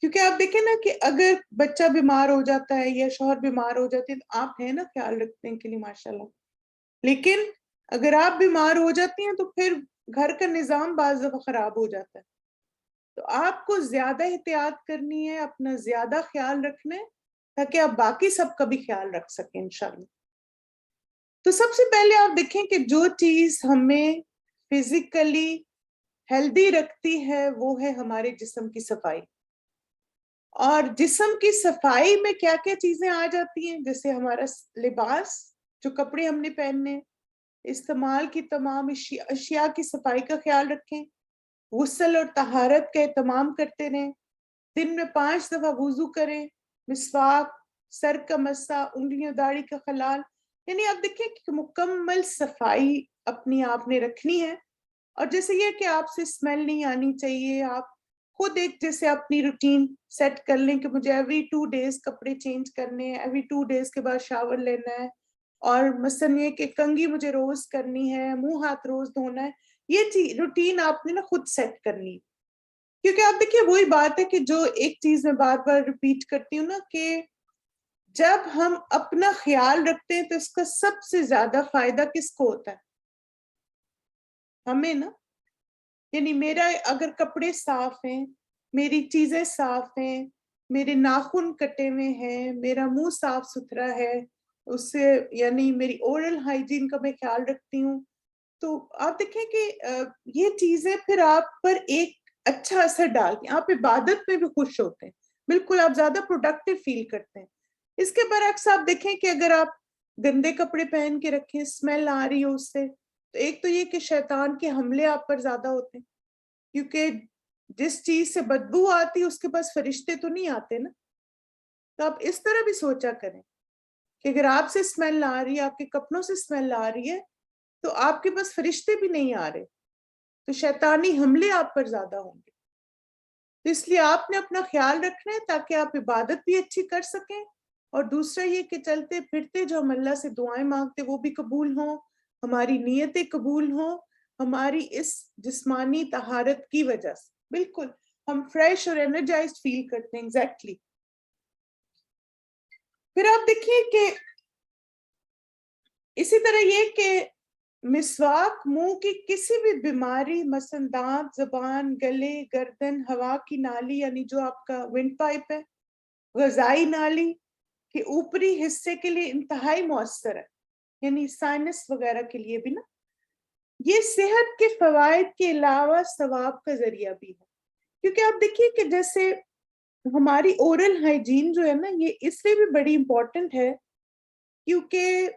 کیونکہ آپ دیکھیں نا کہ اگر بچہ بیمار ہو جاتا ہے یا شوہر بیمار ہو جاتے ہیں تو آپ ہیں نا خیال رکھنے کے لیے ماشاءاللہ، لیکن اگر آپ بیمار ہو جاتی ہیں تو پھر گھر کا نظام بعض دفعہ خراب ہو جاتا ہے. تو آپ کو زیادہ احتیاط کرنی ہے، اپنا زیادہ خیال رکھنا ہے تاکہ آپ باقی سب کا بھی خیال رکھ سکیں انشاءاللہ. تو سب سے پہلے آپ دیکھیں کہ جو چیز ہمیں فزیکلی ہیلدی رکھتی ہے وہ ہے ہمارے جسم کی صفائی. اور جسم کی صفائی میں کیا کیا چیزیں آ جاتی ہیں، جیسے ہمارا لباس، جو کپڑے ہم نے پہننے، استعمال کی تمام اشیاء کی صفائی کا خیال رکھیں، غسل اور طہارت کا اہتمام کرتے رہیں، دن میں 5 دفعہ وضو کریں، مسواک، سر کا مسح، انگلیوں داڑھی کا خلال، یعنی آپ دیکھیں کہ مکمل صفائی اپنی آپ نے رکھنی ہے. اور جیسے یہ کہ آپ سے اسمیل نہیں آنی چاہیے، آپ خود ایک جیسے اپنی روٹین سیٹ کر لیں کہ مجھے ایوری 2 days کپڑے چینج کرنے ہیں، ایوری 2 days کے بعد شاور لینا ہے، اور مثلاً یہ کہ کنگھی مجھے روز کرنی ہے، منہ ہاتھ روز دھونا ہے. یہ چیز روٹین آپ نے نا خود سیٹ کرنی. کیونکہ آپ دیکھیے وہی بات ہے کہ جو ایک چیز میں بار بار ریپیٹ کرتی ہوں نا کہ جب ہم اپنا خیال رکھتے ہیں تو اس کا سب سے زیادہ فائدہ کس کو ہوتا ہے؟ ہمیں نا. یعنی میرا اگر کپڑے صاف ہیں، میری چیزیں صاف ہیں، میرے ناخن کٹے ہوئے ہیں، میرا منہ صاف ستھرا ہے، اس سے یعنی میری اورل ہائیجین کا میں خیال رکھتی ہوں، تو آپ دیکھیں کہ یہ چیزیں پھر آپ پر ایک اچھا اثر ڈالتی ہیں. آپ عبادت میں بھی خوش ہوتے ہیں، بالکل آپ زیادہ پروڈکٹیو فیل کرتے ہیں. اس کے برعکس آپ دیکھیں کہ اگر آپ گندے کپڑے پہن کے رکھیں، اسمیل آ رہی ہو اس سے، تو ایک تو یہ کہ شیطان کے حملے آپ پر زیادہ ہوتے ہیں، کیونکہ جس چیز سے بدبو آتی اس کے پاس فرشتے تو نہیں آتے نا. تو آپ اس طرح بھی سوچا کریں کہ اگر آپ سے اسمیل آ رہی ہے، آپ کے کپڑوں سے اسمیل آ رہی ہے، تو آپ کے پاس فرشتے بھی نہیں آ رہے، تو شیطانی حملے آپ پر زیادہ ہوں گے. تو اس لیے آپ نے اپنا خیال رکھنا ہے تاکہ آپ عبادت بھی اچھی کر سکیں، اور دوسرا یہ کہ چلتے پھرتے جو ہم اللہ سے دعائیں مانگتے وہ بھی قبول ہوں، ہماری نیتیں قبول ہوں، ہماری اس جسمانی طہارت کی وجہ سے بالکل ہم فریش اور انرجائزڈ فیل کرتے ہیں. ایگزیکٹلی. پھر آپ دیکھیے کہ اسی طرح یہ کہ مسواک منہ کی کسی بھی بیماری، مثلا دانت، زبان، گلے، گردن، ہوا کی نالی یعنی جو آپ کا ونڈ پائپ ہے، غذائی نالی کے اوپری حصے کے لیے انتہائی مؤثر ہے، یعنی سائنس وغیرہ کے لیے بھی نا. یہ صحت کے فوائد کے علاوہ ثواب کا ذریعہ بھی ہے. کیونکہ آپ دیکھیے کہ جیسے ہماری اورل ہائیجین جو ہے نا، یہ اس لیے بھی بڑی امپورٹنٹ ہے کیونکہ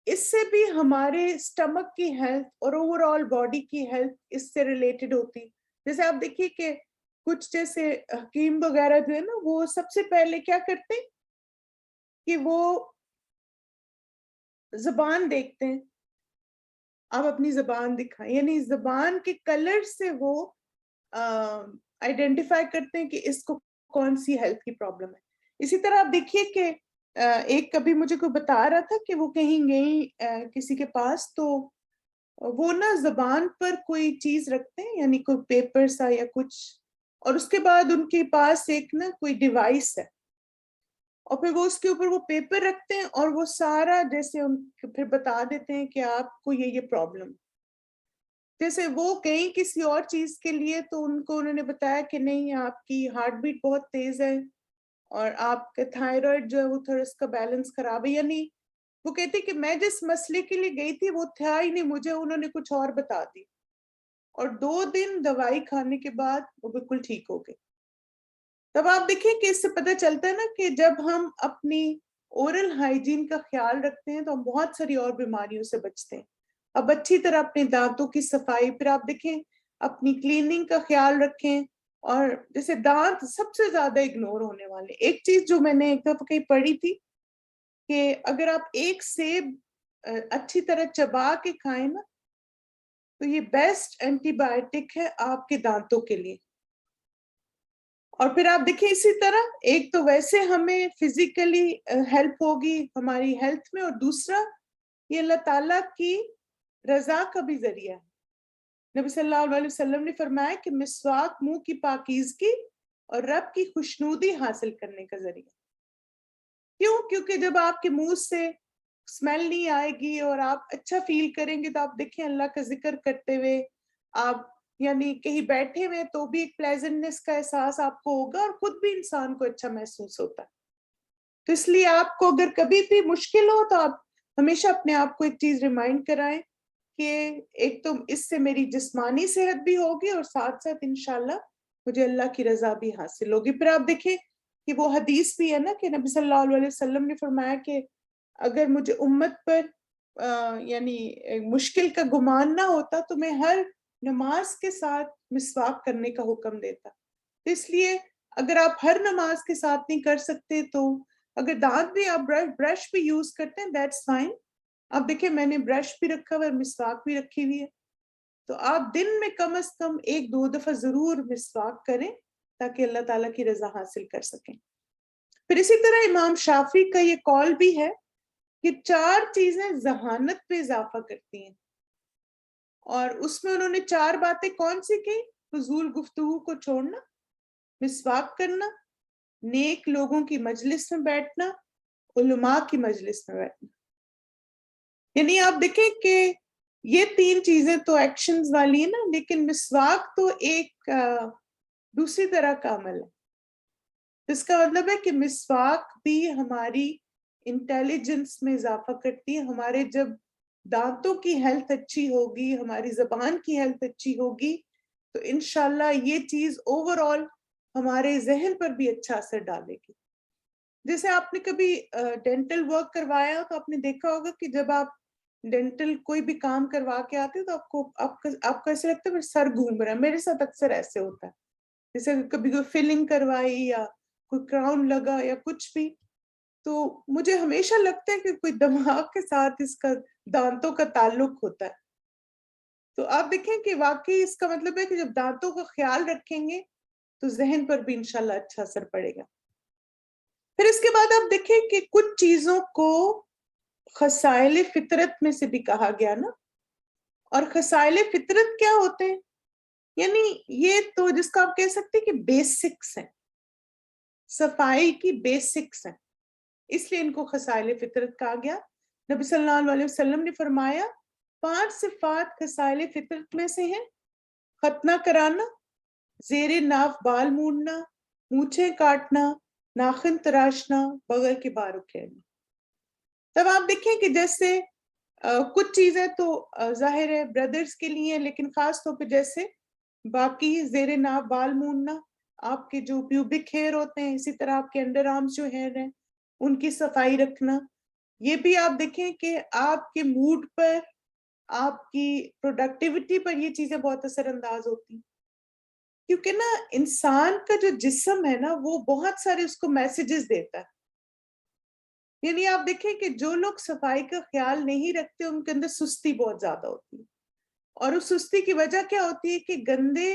اس سے بھی ہمارے اسٹمک کی ہیلتھ اور اوور آل باڈی کی ہیلتھ اس سے ریلیٹڈ ہوتی. جیسے آپ دیکھیے کہ کچھ جیسے حکیم وغیرہ جو ہے نا، وہ سب سے پہلے کیا کرتے ہیں کہ وہ زبان دیکھتے ہیں، آپ اپنی زبان دکھائیں، یعنی زبان کے کلر سے وہ آئیڈینٹیفائی کرتے ہیں کہ اس کو کون سی ہیلتھ کی پرابلم ہے. اسی طرح آپ دیکھیے کہ ایک کبھی مجھے کوئی بتا رہا تھا کہ وہ کہیں گئی کسی کے پاس، تو وہ نا زبان پر کوئی چیز رکھتے ہیں، یعنی کوئی پیپر سا یا کچھ، اور اس کے بعد ان کے پاس ایک نا کوئی ڈیوائس ہے، اور پھر وہ اس کے اوپر وہ پیپر رکھتے ہیں اور وہ سارا جیسے ان پھر بتا دیتے ہیں کہ آپ کو یہ پرابلم. جیسے وہ گئی کسی اور چیز کے لیے تو ان کو انہوں نے بتایا کہ نہیں، آپ کی ہارٹ بیٹ بہت تیز ہے اور آپ کا تھائرائڈ جو ہے وہ تھوڑا اس کا بیلنس خراب ہے. یعنی وہ کہتے کہ میں جس مسئلے کے لیے گئی تھی وہ تھا ہی نہیں، مجھے انہوں نے کچھ اور بتا دی، اور 2 دن دوائی کھانے کے بعد وہ بالکل ٹھیک ہو گئے. تب آپ دیکھیں کہ اس سے پتہ چلتا ہے نا کہ جب ہم اپنی اورل ہائیجین کا خیال رکھتے ہیں تو ہم بہت ساری اور بیماریوں سے بچتے ہیں. اب اچھی طرح اپنے دانتوں کی صفائی، پھر آپ دیکھیں اپنی کلیننگ کا خیال رکھیں. اور جیسے دانت سب سے زیادہ اگنور ہونے والے، ایک چیز جو میں نے ایک دفعہ کہیں پڑھی تھی کہ اگر آپ ایک سیب اچھی طرح چبا کے کھائیں نا تو یہ بیسٹ اینٹی بائیوٹک ہے آپ کے دانتوں کے لیے. اور پھر آپ دیکھیں اسی طرح ایک تو ویسے ہمیں فزیکلی ہیلپ ہوگی ہماری ہیلتھ میں، اور دوسرا یہ اللہ تعالیٰ کی رضا کا بھی ذریعہ ہے. نبی صلی اللہ علیہ وسلم نے فرمایا کہ مسواک منہ کی پاکیزگی اور رب کی خوشنودی حاصل کرنے کا ذریعہ. کیوں؟ کیونکہ جب آپ کے منہ سے اسمیل نہیں آئے گی اور آپ اچھا فیل کریں گے تو آپ دیکھیں اللہ کا ذکر کرتے ہوئے آپ یعنی کہیں بیٹھے ہوئے تو بھی ایک پلیزنٹنس کا احساس آپ کو ہوگا اور خود بھی انسان کو اچھا محسوس ہوتا ہے. تو اس لیے آپ کو اگر کبھی بھی مشکل ہو تو آپ ہمیشہ اپنے آپ کو ایک چیز ریمائنڈ کرائیں کہ ایک تو اس سے میری جسمانی صحت بھی ہوگی اور ساتھ ساتھ انشاءاللہ مجھے اللہ کی رضا بھی حاصل ہوگی. پھر آپ دیکھیں کہ وہ حدیث بھی ہے نا کہ نبی صلی اللہ علیہ وسلم نے فرمایا کہ اگر مجھے امت پر یعنی مشکل کا گمان نہ ہوتا تو میں ہر نماز کے ساتھ مسواک کرنے کا حکم دیتا. تو اس لیے اگر آپ ہر نماز کے ساتھ نہیں کر سکتے تو اگر دانت بھی آپ برش بھی یوز کرتے ہیں دیٹس فائن. آپ دیکھیں میں نے برش بھی رکھا ہوا ہے، مسواک بھی رکھی ہوئی ہے، تو آپ دن میں کم از کم 1-2 دفعہ ضرور مسواک کریں تاکہ اللہ تعالیٰ کی رضا حاصل کر سکیں. پھر اسی طرح امام شافعی کا یہ قول بھی ہے کہ 4 چیزیں ذہانت پہ اضافہ کرتی ہیں، اور اس میں انہوں نے 4 باتیں کون سی کی؟ فضول گفتگو کو چھوڑنا، مسواک کرنا، نیک لوگوں کی مجلس میں بیٹھنا، علماء کی مجلس میں بیٹھنا. یعنی آپ دیکھیں کہ یہ 3 چیزیں تو ایکشنز والی ہیں نا، لیکن مسواک تو ایک دوسری طرح کا عمل ہے. اس کا مطلب ہے کہ مسواک بھی ہماری انٹیلیجنس میں اضافہ کرتی ہے. ہمارے جب دانتوں کی ہیلتھ اچھی ہوگی، ہماری زبان کی ہیلتھ اچھی ہوگی تو انشاءاللہ یہ چیز اوور آل ہمارے ذہن پر بھی اچھا اثر ڈالے گی. جیسے آپ نے کبھی ڈینٹل ورک کروایا ہو تو آپ نے دیکھا ہوگا کہ جب آپ ڈینٹل کوئی بھی کام کروا کے آتے ہو تو آپ کو ایسے لگتا ہے سر گھوم رہا ہے. میرے ساتھ اکثر ایسے ہوتا ہے، جیسے کبھی کوئی فلنگ کروائی یا کوئی کراؤن لگا یا کچھ بھی، تو مجھے ہمیشہ لگتا ہے کہ کوئی دماغ کے ساتھ اس کا دانتوں کا تعلق ہوتا ہے. تو آپ دیکھیں کہ واقعی اس کا مطلب ہے کہ جب دانتوں کا خیال رکھیں گے تو ذہن پر بھی انشاءاللہ اچھا اثر پڑے گا. پھر اس کے بعد آپ دیکھیں کہ کچھ چیزوں کو خصائل فطرت میں سے بھی کہا گیا نا. اور خصائل فطرت کیا ہوتے ہیں؟ یعنی یہ تو جس کا آپ کہہ سکتے ہیں کہ بیسکس ہیں، صفائی کی بیسکس ہیں، اس لیے ان کو خصائل فطرت کہا گیا. نبی صلی اللہ علیہ وسلم نے فرمایا 5 صفات خصائل فطرت میں سے ہیں: ختنہ کرانا، زیر ناف بال مونڈنا، مونچھیں کاٹنا، ناخن تراشنا، بغل کے بال اکھیڑنا. تب آپ دیکھیں کہ جیسے کچھ چیزیں تو ظاہر ہے بردرز کے لیے، لیکن خاص طور پہ جیسے باقی زیر ناف بال مونڈنا، آپ کے جو پیوبک ہیئر ہوتے ہیں، اسی طرح آپ کے انڈر آرمز جو ہیئر ہیں ان کی صفائی رکھنا، یہ بھی آپ دیکھیں کہ آپ کے موڈ پر، آپ کی پروڈکٹیوٹی پر یہ چیزیں بہت اثر انداز ہوتی ہیں. کیونکہ نا انسان کا جو جسم ہے نا وہ بہت سارے اس کو میسیجز دیتا ہے. یعنی آپ دیکھیں کہ جو لوگ صفائی کا خیال نہیں رکھتے ان کے اندر سستی بہت زیادہ ہوتی ہے، اور اس سستی کی وجہ کیا ہوتی ہے کہ گندے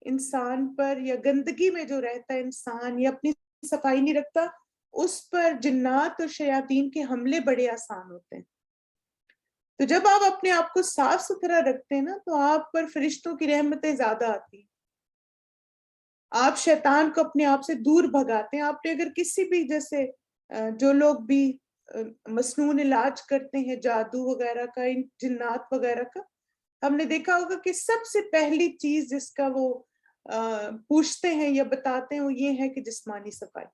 انسان پر یا گندگی میں جو رہتا ہے انسان یا اپنی صفائی نہیں رکھتا، اس پر جنات اور شیاطین کے حملے بڑے آسان ہوتے ہیں. تو جب آپ اپنے آپ کو صاف ستھرا رکھتے ہیں نا تو آپ پر فرشتوں کی رحمتیں زیادہ آتی ہیں، آپ شیطان کو اپنے آپ سے دور بھگاتے ہیں. آپ نے اگر کسی بھی جیسے جو لوگ بھی مسنون علاج کرتے ہیں جادو وغیرہ کا، جنات وغیرہ کا، ہم نے دیکھا ہوگا کہ سب سے پہلی چیز جس کا وہ پوچھتے ہیں یا بتاتے ہیں وہ یہ ہے کہ جسمانی صفائی،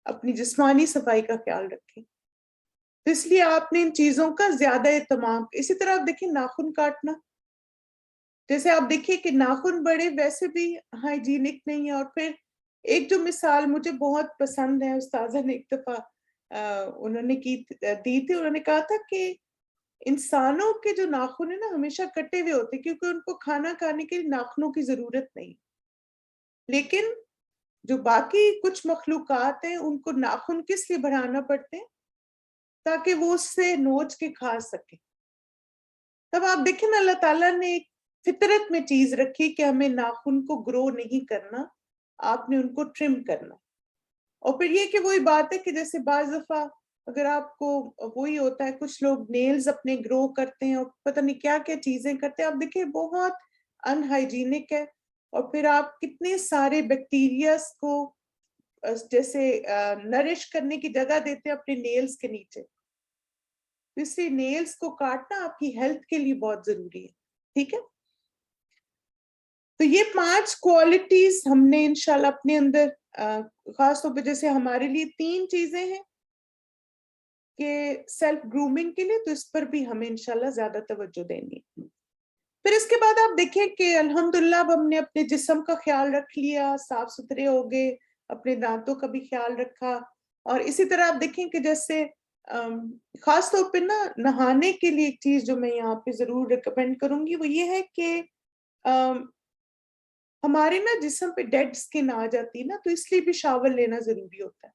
اپنی جسمانی صفائی کا خیال رکھیں. تو اس لیے آپ نے ان چیزوں کا زیادہ اہتمام. اسی طرح آپ دیکھیں ناخن کاٹنا، جیسے آپ دیکھیں کہ ناخن بڑے ویسے بھی ہائیجینک نہیں ہے. اور پھر ایک جو مثال مجھے بہت پسند ہے، استاذہ نے ایک دفعہ انہوں نے دی تھی، انہوں نے کہا تھا کہ انسانوں کے جو ناخن ہیں نا ہمیشہ کٹے ہوئے ہوتے کیونکہ ان کو کھانا کھانے کے لیے ناخنوں کی ضرورت نہیں، لیکن جو باقی کچھ مخلوقات ہیں ان کو ناخن کس لیے بڑھانا پڑتے ہیں؟ تاکہ وہ اس سے نوچ کے کھا سکے. تب آپ دیکھیں نا اللہ تعالیٰ نے ایک فطرت میں چیز رکھی کہ ہمیں ناخن کو گرو نہیں کرنا، آپ نے ان کو ٹرم کرنا. اور پھر یہ کہ وہی بات ہے کہ جیسے بعض دفعہ اگر آپ کو وہی ہوتا ہے، کچھ لوگ نیلز اپنے گرو کرتے ہیں اور پتہ نہیں کیا کیا چیزیں کرتے ہیں، آپ دیکھیں بہت ان ہائیجینک ہے. اور پھر آپ کتنے سارے بیکٹیریاز کو جیسے نرش کرنے کی جگہ دیتے ہیں اپنے نیلز کے نیچے. اس لیے نیلز کو کاٹنا آپ کی ہیلتھ کے لیے بہت ضروری ہے. ٹھیک ہے, تو یہ 5 کوالٹیز ہم نے انشاءاللہ اپنے اندر خاص طور پہ جیسے ہمارے لیے 3 چیزیں ہیں کہ سیلف گرومنگ کے لیے, تو اس پر بھی ہمیں انشاءاللہ زیادہ توجہ دینی ہے. پھر اس کے بعد آپ دیکھیں کہ الحمدللہ اب ہم نے اپنے جسم کا خیال رکھ لیا, صاف ستھرے ہو گئے, اپنے دانتوں کا بھی خیال رکھا. اور اسی طرح آپ دیکھیں کہ جیسے خاص طور پہ نہانے کے لیے ایک چیز جو میں یہاں پہ ضرور ریکمینڈ کروں گی وہ یہ ہے کہ ہمارے جسم پہ ڈیڈ اسکن آ جاتی ہے نا, تو اس لیے بھی شاور لینا ضروری ہوتا ہے.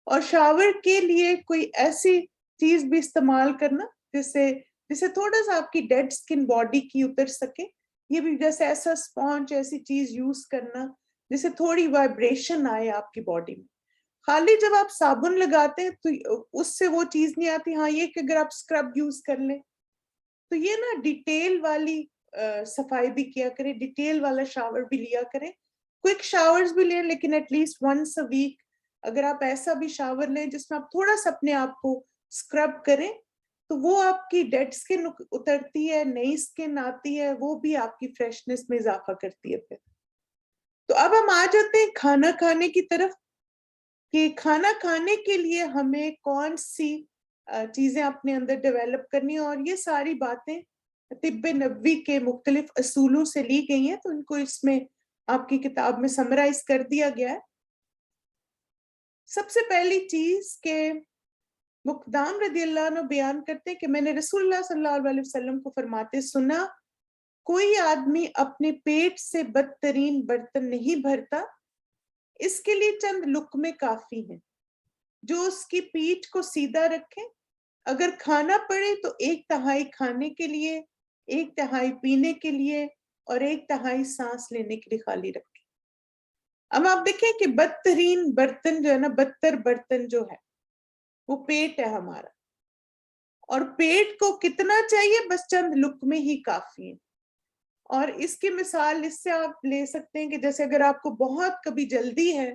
اور شاور کے لیے کوئی ایسی چیز بھی استعمال کرنا جسے تھوڑا سا آپ کی ڈیڈ اسکن باڈی کی اتر سکے. یہ بھی جیسے ایسا اسپونج ایسی چیز یوز کرنا جسے تھوڑی وائبریشن آئے آپ کی باڈی میں. خالی جب آپ صابن لگاتے ہیں تو اس سے وہ چیز نہیں آتی. ہاں یہ کہ اگر آپ اسکرب یوز کر لیں تو یہ ڈیٹیل والی صفائی بھی کیا کریں, ڈیٹیل والا شاور بھی لیا کریں. کوئک شاورز بھی لیں لیکن at least once a week اگر آپ ایسا بھی شاور لیں جس میں آپ تھوڑا سا اپنے آپ کو اسکرب کریں تو وہ آپ کی ڈیڈ اسکن اترتی ہے, نئی اسکن آتی ہے, وہ بھی آپ کی فریشنس میں اضافہ کرتی ہے. پھر تو اب ہم آ جاتے ہیں کھانا کھانے کی طرف کہ کھانا کھانے کے لیے ہمیں کون سی چیزیں اپنے اندر ڈیولپ کرنی ہیں. اور یہ ساری باتیں طب نبوی کے مختلف اصولوں سے لی گئی ہیں, تو ان کو اس میں آپ کی کتاب میں سمرائز کر دیا گیا ہے. سب سے پہلی چیز کہ مقدام رضی اللہ عنہ بیان کرتے ہیں کہ میں نے رسول اللہ صلی اللہ علیہ وسلم کو فرماتے سنا, کوئی آدمی اپنے پیٹ سے بدترین برتن نہیں بھرتا, اس کے لیے چند لقمے کافی ہیں جو اس کی پیٹھ کو سیدھا رکھیں. اگر کھانا پڑے تو 1/3 کھانے کے لیے, 1/3 پینے کے لیے اور 1/3 سانس لینے کے لیے خالی رکھیں. اب آپ دیکھیں کہ بدترین برتن جو ہے بدتر برتن جو ہے وہ پیٹ ہے ہمارا, اور پیٹ کو کتنا چاہیے, بس چند لقمے ہی کافی ہیں. اور اس کی مثال اس سے آپ لے سکتے ہیں کہ جیسے اگر آپ کو بہت کبھی جلدی ہے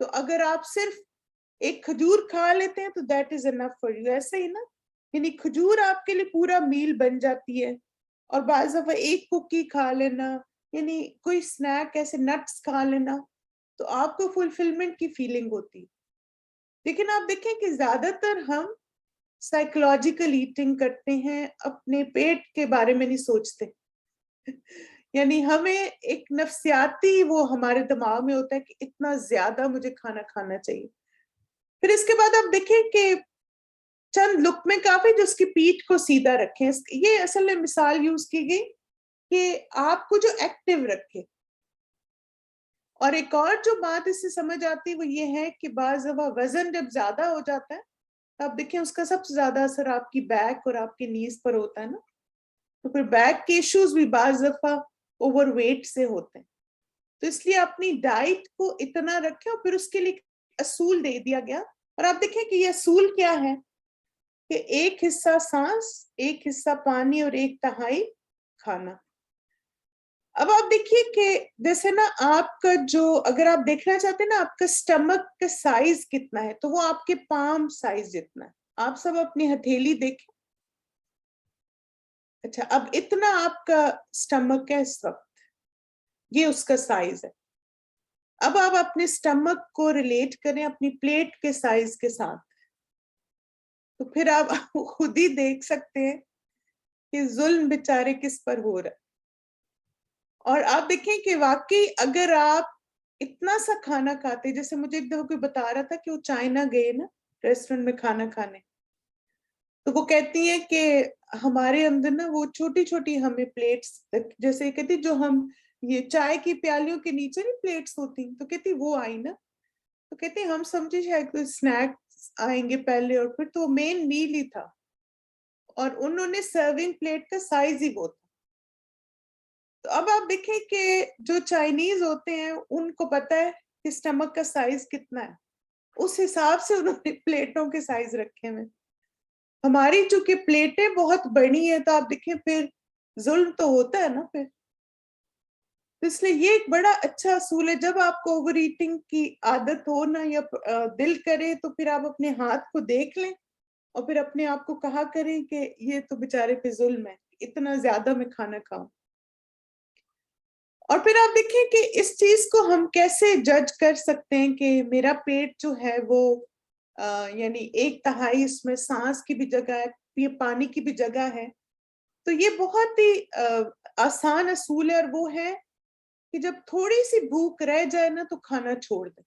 تو اگر آپ صرف ایک کھجور کھا لیتے ہیں تو that is enough for you. ایسے ہی یعنی کھجور آپ کے لیے پورا میل بن جاتی ہے. اور بعض دفعہ ایک کوکی کھا لینا, یعنی کوئی سنیک ایسے نٹس کھا لینا, تو آپ کو فلفلمنٹ کی فیلنگ ہوتی. لیکن آپ دیکھیں کہ زیادہ تر ہم سائیکولوجیکل ایٹنگ کرتے ہیں, اپنے پیٹ کے بارے میں نہیں سوچتے. یعنی ہمیں ایک نفسیاتی وہ ہمارے دماغ میں ہوتا ہے کہ اتنا زیادہ مجھے کھانا کھانا چاہیے. پھر اس کے بعد آپ دیکھیں کہ چند لقمے کافی جو اس کی پیٹھ کو سیدھا رکھیں. یہ اصل میں مثال یوز کی گئی کہ آپ کو جو ایکٹیو رکھے. اور ایک اور جو بات اس سے سمجھ آتی وہ یہ ہے کہ بعض دفعہ وزن جب زیادہ ہو جاتا ہے تو آپ دیکھیں اس کا سب سے زیادہ اثر آپ کی بیک اور آپ کی نیز پر ہوتا ہے نا, تو پھر بیک کے ایشوز بھی بعض دفعہ اوور ویٹ سے ہوتے ہیں. تو اس لیے اپنی ڈائٹ کو اتنا رکھیں, اور پھر اس کے لیے اصول دے دیا گیا. اور آپ دیکھیں کہ یہ اصول کیا ہے کہ 1 حصہ سانس, 1 حصہ پانی اور 1/3 کھانا. اب آپ دیکھیے کہ جیسے آپ کا جو اگر آپ دیکھنا چاہتے ہیں آپ کا سٹمک کا سائز کتنا ہے, تو وہ آپ کے پام سائز جتنا ہے. آپ سب اپنی ہتھیلی دیکھیں. اچھا, اب اتنا آپ کا سٹمک ہے اس وقت, یہ اس کا سائز ہے. اب آپ اپنے سٹمک کو ریلیٹ کریں اپنی پلیٹ کے سائز کے ساتھ, تو پھر آپ خود ہی دیکھ سکتے ہیں کہ ظلم بیچارے کس پر ہو رہا ہے. اور آپ دیکھیں کہ واقعی اگر آپ اتنا سا کھانا کھاتے, جیسے مجھے ایک دفعہ کوئی بتا رہا تھا کہ وہ چائنا گئے ریسٹورنٹ میں کھانا کھانے, تو وہ کہتی ہیں کہ ہمارے اندر وہ چھوٹی چھوٹی ہمیں پلیٹس جیسے کہتی جو ہم یہ چائے کی پیالیوں کے نیچے نہیں پلیٹس ہوتی, تو کہتی وہ آئی تو کہتی ہم سمجھے شاید کوئی اسنیکس آئیں گے پہلے اور پھر تو مین میل ہی تھا, اور انہوں نے سرونگ پلیٹ کا سائز ہی وہ تھا. تو اب آپ دیکھیں کہ جو چائنیز ہوتے ہیں ان کو پتا ہے کہ سٹمک کا سائز کتنا ہے, اس حساب سے انہوں نے پلیٹوں کے سائز رکھے ہوئے. ہماری چونکہ پلیٹیں بہت بڑی ہیں تو آپ دیکھیں پھر ظلم تو ہوتا ہے پھر. اس لیے یہ ایک بڑا اچھا اصول ہے. جب آپ کو اوور ایٹنگ کی عادت ہو نا یا دل کرے تو پھر آپ اپنے ہاتھ کو دیکھ لیں اور پھر اپنے آپ کو کہا کریں کہ یہ تو بیچارے پہ ظلم ہے، اتنا زیادہ میں کھانا کھاؤں. اور پھر آپ دیکھیں کہ اس چیز کو ہم کیسے جج کر سکتے ہیں کہ میرا پیٹ جو ہے وہ یعنی 1/3 اس میں سانس کی بھی جگہ ہے، پانی کی بھی جگہ ہے. تو یہ بہت ہی آسان اصول ہے، اور وہ ہے کہ جب تھوڑی سی بھوک رہ جائے نا تو کھانا چھوڑ دیں.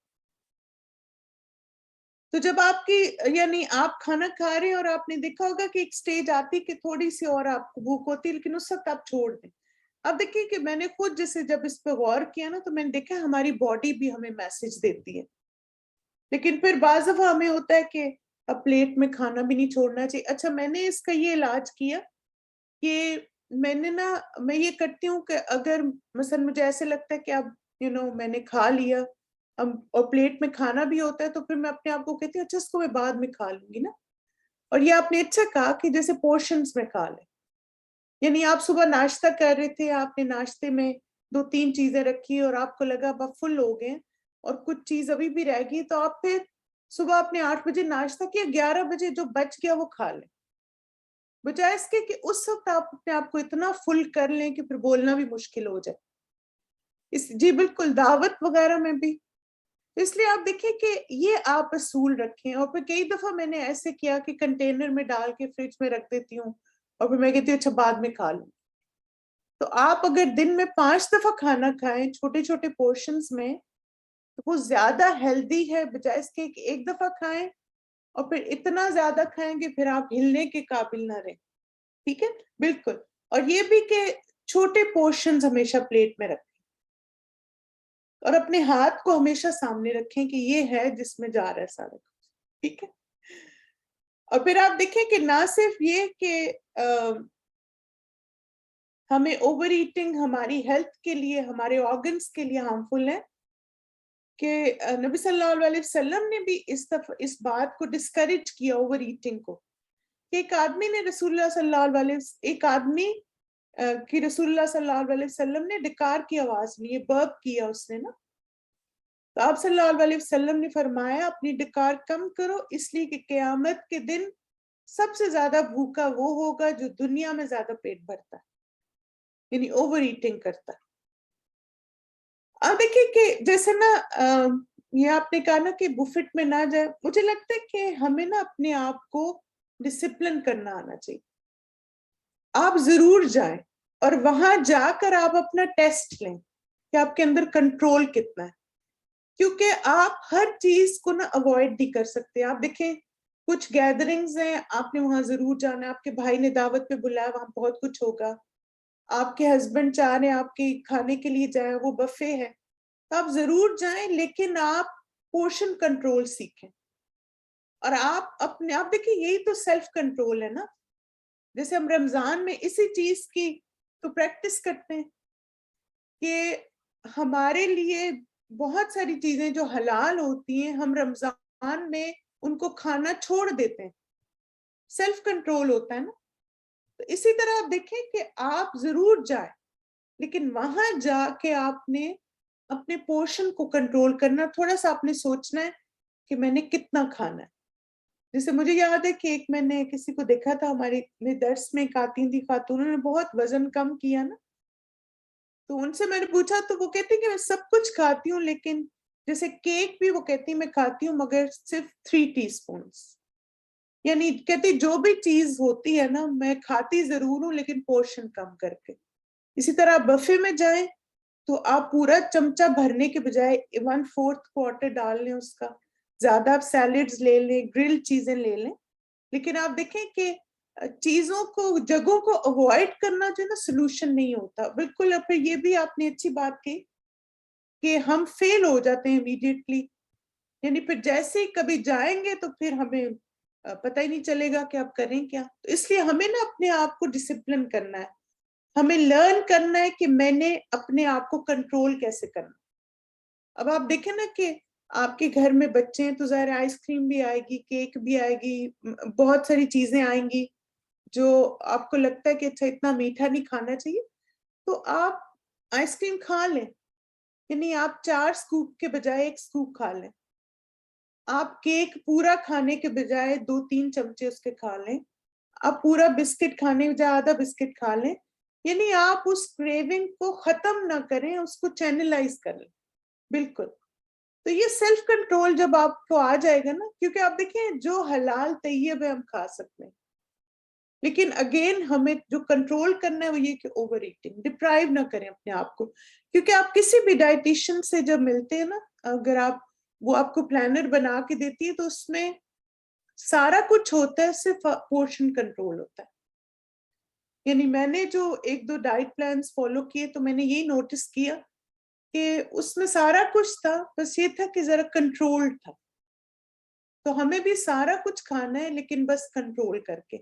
تو جب آپ کی یعنی آپ کھانا کھا رہے ہیں اور آپ نے دیکھا ہوگا کہ ایک سٹیج آتی کہ تھوڑی سی اور آپ کو بھوک ہوتی ہے، لیکن اس وقت آپ چھوڑ دیں. اب دیکھیں کہ میں نے خود جیسے جب اس پہ غور کیا نا تو میں نے دیکھا ہماری باڈی بھی ہمیں میسج دیتی ہے، لیکن پھر بعض دفعہ ہمیں ہوتا ہے کہ اب پلیٹ میں کھانا بھی نہیں چھوڑنا چاہیے. اچھا میں نے اس کا یہ علاج کیا کہ میں نے نا میں یہ کرتی ہوں کہ اگر مثلا مجھے ایسے لگتا ہے کہ اب میں نے کھا لیا اور پلیٹ میں کھانا بھی ہوتا ہے تو پھر میں اپنے آپ کو کہتی ہوں اچھا اس کو میں بعد میں کھا لوں گی نا. اور یہ آپ نے اچھا کہا کہ جیسے پورشنز میں کھا لیں. یعنی آپ صبح ناشتہ کر رہے تھے، آپ نے ناشتے میں 2-3 چیزیں رکھی اور آپ کو لگا اب فل ہو گئے اور کچھ چیز ابھی بھی رہ گئی، تو آپ پھر صبح اپنے 8 بجے ناشتہ کیا، 11 بجے جو بچ گیا وہ کھا لیں، بجائے اس کے کہ اس وقت آپ اپنے آپ کو اتنا فل کر لیں کہ پھر بولنا بھی مشکل ہو جائے. جی بالکل، دعوت وغیرہ میں بھی. اس لیے آپ دیکھیں کہ یہ آپ اصول رکھیں. اور پھر کئی دفعہ میں نے ایسے کیا کہ کنٹینر میں ڈال کے فریج میں رکھ دیتی ہوں اور پھر میں کہتی ہوں اچھا بعد میں کھا لوں. تو آپ اگر دن میں 5 دفعہ کھانا کھائیں چھوٹے چھوٹے پورشنز میں تو وہ زیادہ ہیلدی ہے، بجائے اس کے کہ ایک دفعہ کھائیں اور پھر اتنا زیادہ کھائیں کہ پھر آپ ہلنے کے قابل نہ رہیں. ٹھیک ہے بالکل. اور یہ بھی کہ چھوٹے پورشنز ہمیشہ پلیٹ میں رکھیں اور اپنے ہاتھ کو ہمیشہ سامنے رکھیں کہ یہ ہے جس میں جا رہا ہے سارا کچھ. ٹھیک ہے. اور پھر آپ دیکھیں کہ نہ صرف یہ کہ ہمیں اوور ایٹنگ ہماری ہیلتھ کے لیے، ہمارے آرگنز کے لیے ہارمفل ہے، کہ نبی صلی اللہ علیہ وسلم نے بھی اس بات کو ڈسکریج کیا اوور ایٹنگ کو. کہ ایک آدمی نے رسول اللہ صلی اللہ علیہ ایک آدمی کی رسول اللہ صلی اللہ علیہ وسلم نے ڈکار کی آواز میں یہ برپ کیا اس نے نا، تو آپ صلی اللہ علیہ وسلم نے فرمایا اپنی ڈکار کم کرو، اس لیے کہ قیامت کے دن سب سے زیادہ بھوکا وہ ہوگا جو دنیا میں زیادہ پیٹ بھرتا ہے، یعنی اوور ایٹنگ کرتا ہے. اب دیکھیں کہ جیسے نا یہ آپ نے کہا نا کہ بفٹ میں نہ جائے، مجھے لگتا ہے کہ ہمیں نا اپنے آپ کو ڈسپلن کرنا آنا چاہیے. آپ ضرور جائیں اور وہاں جا کر آپ اپنا ٹیسٹ لیں کہ آپ کے اندر کنٹرول کتنا ہے، کیونکہ آپ ہر چیز کو نا اوائڈ نہیں کر سکتے. آپ دیکھیں کچھ گیدرنگز ہیں آپ نے وہاں ضرور جانا ہے، آپ کے بھائی نے دعوت پہ بلایا وہاں بہت کچھ ہوگا، آپ کے ہسبینڈ چاہ رہے ہیں آپ کے کھانے کے لیے جائیں وہ بفے ہے، تو آپ ضرور جائیں لیکن آپ پورشن کنٹرول سیکھیں. اور آپ دیکھیں یہی تو سیلف کنٹرول ہے نا. جیسے ہم رمضان میں اسی چیز کی تو پریکٹس کرتے ہیں کہ ہمارے لیے بہت ساری چیزیں جو حلال ہوتی ہیں ہم رمضان میں ان کو کھانا چھوڑ دیتے ہیں، سیلف کنٹرول ہوتا ہے نا. تو اسی طرح آپ دیکھیں کہ آپ ضرور جائیں لیکن وہاں جا کے آپ نے اپنے پورشن کو کنٹرول کرنا، تھوڑا سا آپ نے سوچنا ہے کہ میں نے کتنا کھانا ہے. جیسے مجھے یاد ہے کہ ایک میں نے کسی کو دیکھا تھا ہمارے درس میں، ایک آتی تھی خاتون، انہوں نے بہت وزن کم کیا نا، تو ان سے میں نے پوچھا تو وہ کہتی کہ میں سب کچھ کھاتی ہوں لیکن جیسے کیک بھی وہ کہتی میں کھاتی ہوں مگر صرف 3 ٹی اسپونس. یعنی کہتی جو بھی چیز ہوتی ہے نا میں کھاتی ضرور ہوں لیکن پورشن کم کر کے. اسی طرح بفے میں جائیں تو آپ پورا چمچہ بھرنے کے بجائے 1/4 کوارٹر ڈال لیں اس کا، زیادہ آپ سیلڈز لے لیں، گرل چیزیں لے لیں. لیکن آپ دیکھیں کہ چیزوں کو، جگہوں کو اوائڈ کرنا جو ہے نا سلوشن نہیں ہوتا بالکل. اور پھر یہ بھی آپ نے اچھی بات کی کہ ہم فیل ہو جاتے ہیں امیڈیٹلی، یعنی پھر جیسے ہی کبھی جائیں گے تو پھر ہمیں پتہ ہی نہیں چلے گا کہ آپ کریں کیا. تو اس لیے ہمیں نا اپنے آپ کو ڈسپلن کرنا ہے، ہمیں لرن کرنا ہے کہ میں نے اپنے آپ کو کنٹرول کیسے کرنا. اب آپ دیکھیں نا کہ آپ کے گھر میں بچے ہیں تو ظاہر آئس کریم بھی آئے گی، کیک بھی آئے گی، بہت ساری چیزیں آئیں گی جو آپ کو لگتا ہے کہ اچھا اتنا میٹھا نہیں کھانا چاہیے. تو آپ آئس کریم کھا لیں، یعنی آپ 4 سکوپ کے بجائے 1 سکوپ کھا لیں. آپ کیک پورا کھانے کے بجائے 2-3 چمچے اس کے کھا لیں. آپ پورا بسکٹ کھانے کے بجائے آدھا بسکٹ کھا لیں. یعنی آپ اس کریونگ کو ختم نہ کریں، اس کو چینلائز کر لیں. بالکل. تو یہ سیلف کنٹرول جب آپ کو آ جائے گا نا، کیونکہ آپ دیکھیں جو حلال طیب ہے ہم کھا سکتے ہیں، لیکن اگین ہمیں جو کنٹرول کرنا ہے وہ یہ کہ اوور ایٹنگ، ڈپرائیو نہ کریں اپنے آپ کو. کیونکہ آپ کسی بھی ڈائٹیشین سے جب ملتے ہیں نا، اگر وہ آپ کو پلانر بنا کے دیتی ہے تو اس میں سارا کچھ ہوتا ہے، صرف پورشن کنٹرول ہوتا ہے. یعنی میں نے جو 1-2 ڈائٹ پلانس فالو کیے تو میں نے یہی نوٹس کیا کہ اس میں سارا کچھ تھا، بس یہ تھا کہ ذرا کنٹرول تھا. تو ہمیں بھی سارا کچھ کھانا ہے لیکن بس کنٹرول کر کے.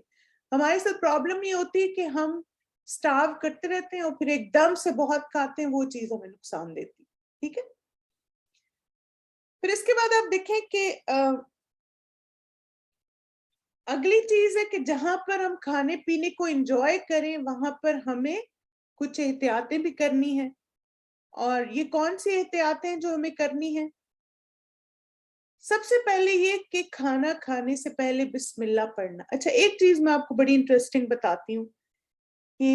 ہمارے ساتھ پرابلم یہ ہوتی ہے کہ ہم سٹارو کرتے رہتے ہیں اور پھر ایک دم سے بہت کھاتے ہیں، وہ چیز ہمیں نقصان دیتی. ٹھیک ہے. پھر اس کے بعد آپ دیکھیں کہ اگلی چیز ہے کہ جہاں پر ہم کھانے پینے کو انجوائے کریں وہاں پر ہمیں کچھ احتیاطیں بھی کرنی ہیں. اور یہ کون سی احتیاطیں جو ہمیں کرنی ہیں؟ سب سے پہلے یہ کہ کھانا کھانے سے پہلے بسم اللہ پڑھنا. اچھا، ایک چیز میں آپ کو بڑی انٹرسٹنگ بتاتی ہوں کہ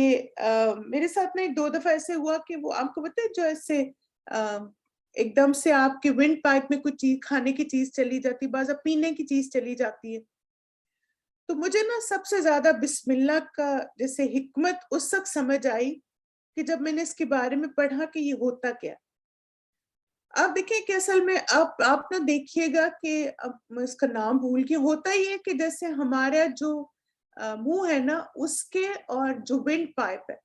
میرے ساتھ میں 2 دفعہ ایسے ہوا کہ وہ آپ کو پتہ ہے جو ایسے ایک دم سے آپ کے ونڈ پائپ میں کچھ چیز کھانے کی چیز چلی جاتی، بعض پینے کی چیز چلی جاتی ہے. تو مجھے نا سب سے زیادہ بسم اللہ کا جیسے حکمت اس وقت سمجھ آئی کہ جب میں نے اس کے بارے میں پڑھا کہ یہ ہوتا کیا. آپ دیکھیں کہ اصل میں آپ نہ دیکھیے گا کہ اب میں اس کا نام بھول گئی. ہوتا ہی ہے کہ جیسے ہمارا جو منہ ہے نا، اس کے اور جو ونڈ پائپ ہے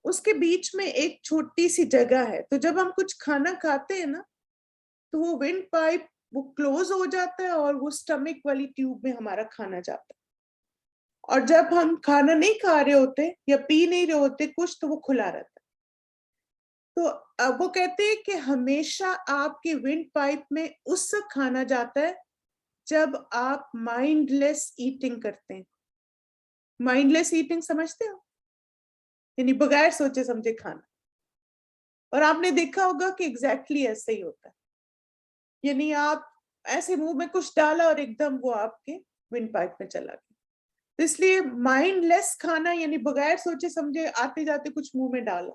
اس کے بیچ میں ایک چھوٹی سی جگہ ہے. تو جب ہم کچھ کھانا کھاتے ہیں نا تو وہ ونڈ پائپ وہ کلوز ہو جاتا ہے اور وہ سٹمک والی ٹیوب میں ہمارا کھانا جاتا ہے. اور جب ہم کھانا نہیں کھا رہے ہوتے یا پی نہیں رہے ہوتے کچھ تو وہ کھلا رہتا ہے. تو وہ کہتے ہیں کہ ہمیشہ آپ کے ونڈ پائپ میں اس وقت کھانا جاتا ہے جب آپ مائنڈ لیس ایٹنگ کرتے ہیں. مائنڈ لیس ایٹنگ سمجھتے ہو؟ یعنی بغیر سوچے سمجھے کھانا. اور آپ نے دیکھا ہوگا کہ ایگزیکٹلی ایسا ہی ہوتا ہے. یعنی آپ ایسے منہ میں کچھ ڈالا اور ایک دم وہ آپ کے ونڈ پائپ میں چلا گیا. اس لیے مائنڈ لیس کھانا یعنی بغیر سوچے سمجھے آتے جاتے کچھ منہ میں ڈالا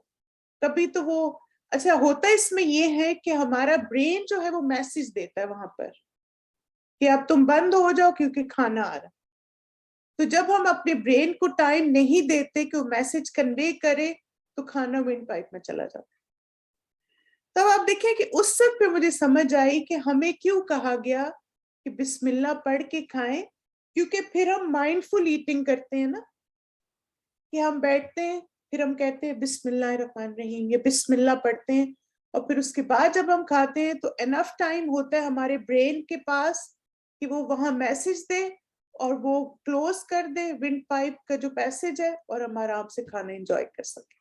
کبھی تو وہ اچھا ہوتا ہے. اس میں یہ ہے کہ ہمارا برین جو ہے وہ میسج دیتا ہے وہاں پر کہ اب تم بند ہو جاؤ کیونکہ کھانا آ رہا. تو جب ہم اپنے برین کو ٹائم نہیں دیتے کہ وہ میسج کنوے کرے تو کھانا ونڈ پائپ میں چلا جاتا. تب آپ دیکھیں کہ اس وقت پہ مجھے سمجھ آئی کہ ہمیں کیوں کہا گیا کہ بسم اللہ پڑھ کے کھائیں. کیونکہ پھر ہم مائنڈ فل ایٹنگ کرتے ہیں نا، کہ ہم بیٹھتے ہیں پھر ہم کہتے ہیں بسم اللہ الرحمن الرحیم یا بسم اللہ پڑھتے ہیں، اور پھر اس کے بعد جب ہم کھاتے ہیں تو انف ٹائم ہوتا ہے ہمارے برین کے پاس کہ وہ وہاں میسج دے اور وہ کلوز کر دے ونڈ پائپ کا جو پیسج ہے اور ہم آرام سے کھانا انجوائے کر سکیں.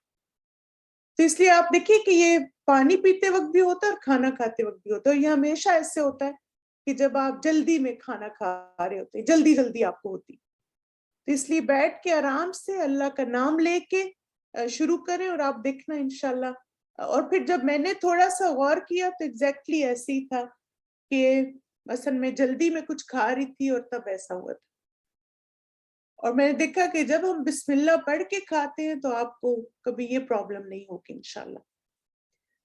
تو اس لیے آپ دیکھیے کہ یہ پانی پیتے وقت بھی ہوتا ہے اور کھانا کھاتے وقت بھی ہوتا ہے. اور یہ ہمیشہ ایسے ہوتا ہے کہ جب آپ جلدی میں کھانا کھا رہے ہوتے ہیں، جلدی آپ کو ہوتی. تو اس لیے بیٹھ کے آرام سے اللہ کا نام لے کے شروع کریں اور آپ دیکھنا انشاءاللہ. اور پھر جب میں نے تھوڑا سا غور کیا تو ایگزیکٹلی ایسے ہی تھا کہ مثلا میں جلدی میں کچھ کھا رہی تھی اور تب ایسا ہوا تھا. اور میں نے دیکھا کہ جب ہم بسم اللہ پڑھ کے کھاتے ہیں تو آپ کو کبھی یہ پرابلم نہیں ہوگی انشاءاللہ.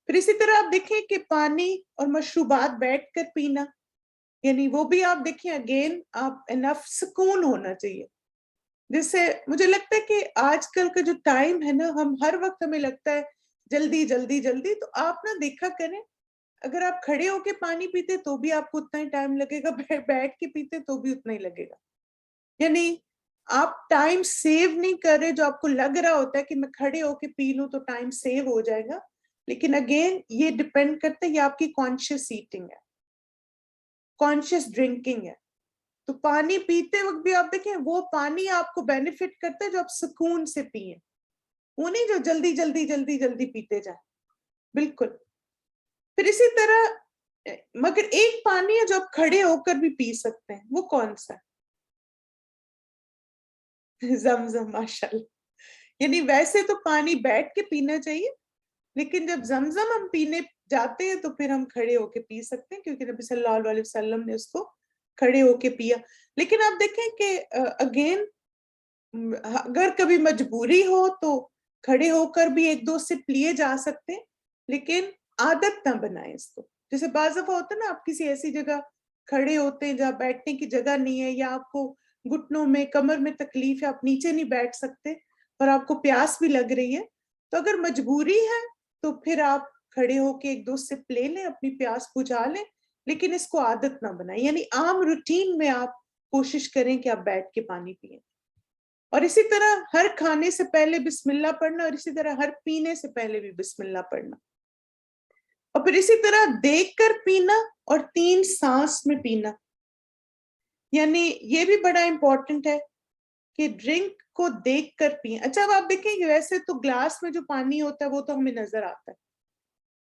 پھر اسی طرح آپ دیکھیں کہ پانی اور مشروبات بیٹھ کر پینا، یعنی وہ بھی آپ دیکھیں اگین آپ انف سکون ہونا چاہیے. جیسے مجھے لگتا ہے کہ آج کل کا جو ٹائم ہے نا، ہم ہر وقت ہمیں لگتا ہے جلدی. تو آپ نہ دیکھا کریں اگر آپ کھڑے ہو کے پانی پیتے تو بھی آپ کو اتنا ہی ٹائم لگے گا، بیٹھ کے پیتے تو بھی اتنا ہی لگے گا. یعنی آپ ٹائم سیو نہیں کر رہے. جو آپ کو لگ رہا ہوتا ہے کہ میں کھڑے ہو کے پی لوں تو ٹائم سیو ہو جائے گا، لیکن اگین یہ ڈپینڈ کرتا ہے یہ آپ کی کانشیس ایٹنگ ہے، کانشیس ڈرنکنگ ہے. تو پانی پیتے وقت بھی آپ دیکھیں وہ پانی آپ کو بینیفٹ کرتا ہے جو آپ سکون سے پیئیں، وہ نہیں جو جلدی پیتے جائیں. بالکل. پھر اسی طرح مگر ایک پانی ہے جو آپ کھڑے ہو کر بھی پی سکتے ہیں، وہ کون سا ہے؟ زمزم. ماشاءاللہ. یعنی ویسے تو پانی بیٹھ کے پینا چاہیے لیکن جب زمزم ہم پینے جاتے ہیں تو پھر ہم کھڑے ہو کے پی سکتے ہیں، کیونکہ نبی صلی اللہ علیہ وسلم نے اس کو کھڑے ہو کے پیا. لیکن آپ دیکھیں کہ اگین اگر کبھی مجبوری ہو تو کھڑے ہو کر بھی ایک دو سپ لیے جا سکتے، لیکن عادت نہ بنائیں اس کو. جیسے بعض دفعہ ہوتا ہے نا، آپ کسی ایسی جگہ کھڑے ہوتے ہیں جہاں بیٹھنے کی جگہ نہیں ہے، یا آپ کو گھٹنوں میں کمر میں تکلیف ہے، آپ نیچے نہیں بیٹھ سکتے اور آپ کو پیاس بھی لگ رہی ہے، تو اگر مجبوری ہے تو پھر آپ کھڑے ہو کے ایک دو سپ لے لیں، اپنی پیاس بجھا لیں، لیکن اس کو عادت نہ بنائیں. یعنی عام روٹین میں آپ کوشش کریں کہ آپ بیٹھ کے پانی پئیں. اور اسی طرح ہر کھانے سے پہلے بسم اللہ پڑھنا، اور اسی طرح ہر پینے سے پہلے بھی بسم اللہ پڑھنا. اور پھر اسی طرح دیکھ کر پینا اور 3 سانس میں پینا. یعنی یہ بھی بڑا امپورٹنٹ ہے کہ ڈرنک کو دیکھ کر پئیں. اچھا اب آپ دیکھیں کہ ویسے تو گلاس میں جو پانی ہوتا ہے وہ تو ہمیں نظر آتا ہے.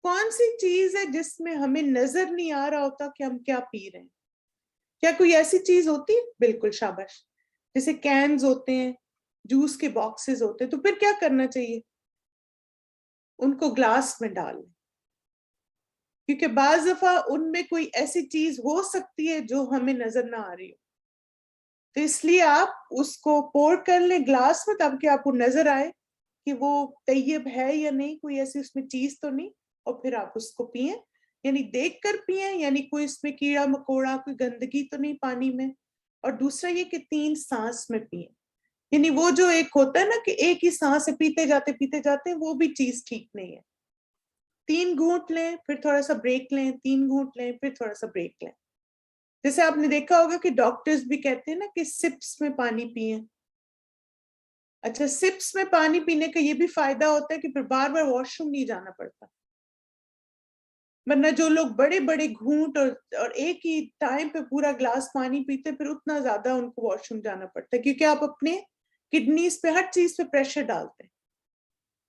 کون سی چیز ہے جس میں ہمیں نظر نہیں آ رہا ہوتا کہ ہم کیا پی رہے ہیں؟ کیا کوئی ایسی چیز ہوتی ہے؟ بالکل، شاباش. جیسے کینز ہوتے ہیں، جوس کے باکسز ہوتے ہیں، تو پھر کیا کرنا چاہیے؟ ان کو گلاس میں ڈال لیں، کیونکہ بعض دفعہ ان میں کوئی ایسی چیز ہو سکتی ہے جو ہمیں نظر نہ آ رہی ہو. تو اس لیے آپ اس کو پور کر لیں گلاس میں، تاکہ آپ کو نظر آئے کہ وہ طیب ہے یا نہیں، کوئی ایسی اس میں چیز تو نہیں، اور پھر آپ اس کو پئیں. یعنی دیکھ کر پئیں، یعنی کوئی اس میں کیڑا مکوڑا، کوئی گندگی تو نہیں پانی میں. اور دوسرا یہ کہ 3 سانس میں پئیں. یعنی وہ جو ایک ہوتا ہے نا کہ ایک ہی سانس سے پیتے جاتے وہ بھی چیز ٹھیک نہیں ہے. 3 گھونٹ لیں، پھر تھوڑا سا بریک لیں، 3 گھونٹ لیں، پھر تھوڑا سا بریک لیں. جیسے آپ نے دیکھا ہوگا کہ ڈاکٹرز بھی کہتے ہیں نا کہ سپس میں پانی پئیں. اچھا، سپس میں پانی پینے کا یہ بھی فائدہ ہوتا ہے کہ پھر بار بار واش روم نہیں جانا پڑتا. ورنہ جو لوگ بڑے بڑے گھونٹ اور ایک ہی ٹائم پہ پورا گلاس پانی پیتے، پھر اتنا زیادہ ان کو واش روم جانا پڑتا ہے، کیونکہ آپ اپنے کڈنیز پہ ہر چیز پہ پریشر ڈالتے ہیں.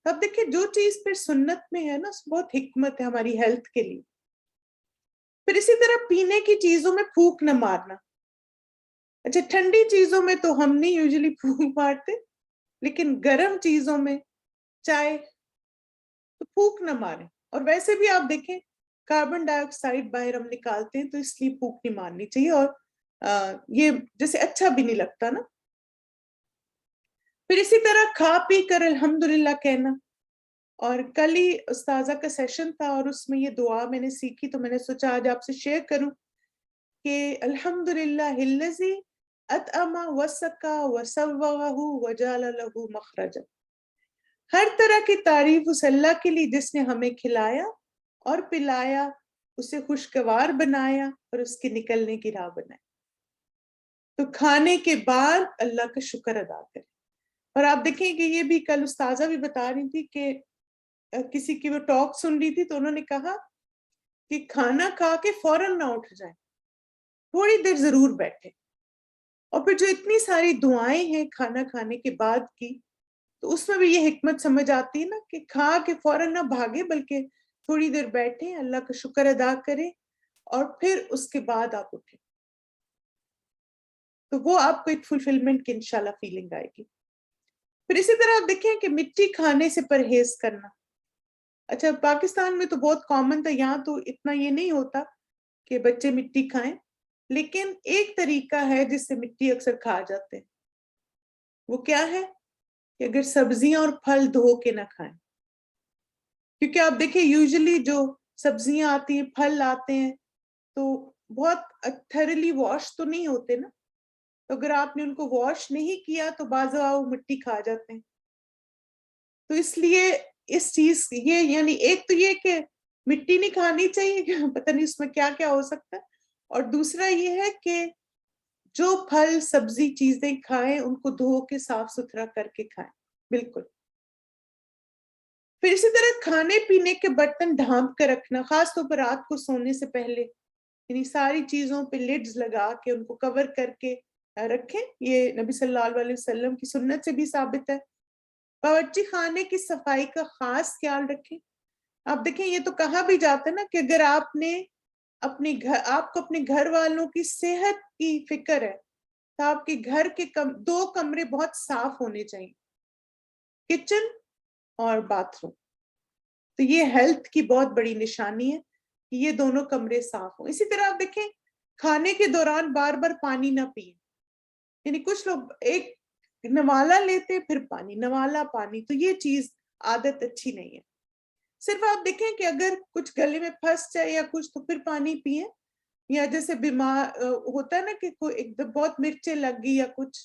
اب دیکھیں جو چیز پھر سنت میں ہے نا، بہت حکمت ہے ہماری ہیلتھ کے لیے. پھر اسی طرح پینے کی چیزوں میں پھونک نہ مارنا. اچھا، ٹھنڈی چیزوں میں تو ہم نہیں یوزلی پھونک مارتے، لیکن گرم چیزوں میں چائے تو پھونک نہ ماریں. اور ویسے بھی آپ دیکھیں کاربن ڈائی آکسائڈ باہر ہم نکالتے ہیں، تو اس لیے پھونک نہیں مارنی چاہیے، اور یہ جیسے اچھا بھی نہیں لگتا نا. پھر اسی طرح کھا پی کر الحمدللہ کہنا. اور کل ہی استاذہ کا سیشن تھا اور اس میں یہ دعا میں نے سیکھی، تو میں نے سوچا آج آپ سے شیئر کروں کہ الحمدللہ الذی اطعم وسقى وسوغه وجعل له مخرجا. ہر طرح کی تعریف اس اللہ کے لیے جس نے ہمیں کھلایا اور پلایا، اسے خوشگوار بنایا اور اس کے نکلنے کی راہ بنائی. تو کھانے کے بعد اللہ کا شکر ادا کریں. اور آپ دیکھیں کہ یہ بھی کل استاذہ بھی بتا رہی تھی کہ کسی کی وہ ٹاک سن رہی تھی، تو انہوں نے کہا کہ کھانا کھا کے فوراً نہ اٹھ جائیں، تھوڑی دیر ضرور بیٹھے. اور پھر جو اتنی ساری دعائیں ہیں کھانا کھانے کے بعد کی، تو اس میں بھی یہ حکمت سمجھ آتی ہے نا کہ کھا کے فوراً نہ بھاگے، بلکہ تھوڑی دیر بیٹھیں، اللہ کا شکر ادا کریں، اور پھر اس کے بعد آپ اٹھیں. تو وہ آپ کو ایک فلفلمنٹ کی انشاءاللہ فیلنگ آئے گی. پھر اسی طرح آپ دیکھیں کہ مٹی کھانے سے پرہیز کرنا. اچھا، پاکستان میں تو بہت کامن تھا، یہاں تو اتنا یہ نہیں ہوتا کہ بچے مٹی کھائیں، لیکن ایک طریقہ ہے جس سے مٹی اکثر کھا جاتے ہیں. وہ کیا ہے کہ اگر سبزیاں اور پھل دھو کے نہ کھائیں. کیونکہ آپ دیکھیں یوزلی جو سبزیاں آتی ہیں، پھل آتے ہیں، تو بہت تھرلی واش تو نہیں ہوتے نا. تو اگر آپ نے ان کو واش نہیں کیا تو بعض وہ مٹی کھا جاتے ہیں. تو اس لیے اس چیز یہ یعنی ایک تو یہ کہ مٹی نہیں کھانی چاہیے، کہ پتہ نہیں اس میں کیا کیا ہو سکتا ہے. اور دوسرا یہ ہے کہ جو پھل سبزی چیزیں کھائیں ان کو دھو کے صاف ستھرا کر کے کھائیں. بالکل. پھر اسی طرح کھانے پینے کے برتن ڈھانپ کر رکھنا، خاص طور پر رات کو سونے سے پہلے. یعنی ساری چیزوں پہ لیڈز لگا کے ان کو کور کر کے رکھیں. یہ نبی صلی اللہ علیہ وسلم کی سنت سے بھی ثابت ہے. باورچی خانے کی صفائی کا خاص خیال رکھیں. آپ دیکھیں یہ تو کہا بھی جاتا ہے نا کہ اگر آپ کو اپنے گھر والوں کی صحت کی فکر ہے تو آپ کے گھر کے 2 کمرے بہت صاف ہونے چاہیے، کچن اور باتھ روم. تو یہ ہیلتھ کی بہت بڑی نشانی ہے کہ یہ دونوں کمرے صاف ہوں. اسی طرح آپ دیکھیں کھانے کے دوران بار بار پانی نہ پئیں. یعنی کچھ لوگ ایک نوالا لیتے پھر پانی، نوالا پانی، تو یہ چیز عادت اچھی نہیں ہے. صرف آپ دیکھیں کہ اگر کچھ گلے میں پھنس جائے یا کچھ تو پھر پانی پئیں، یا جیسے بیمار ہوتا ہے نا کہ کوئی ایک دم بہت مرچیں لگ گئی یا کچھ،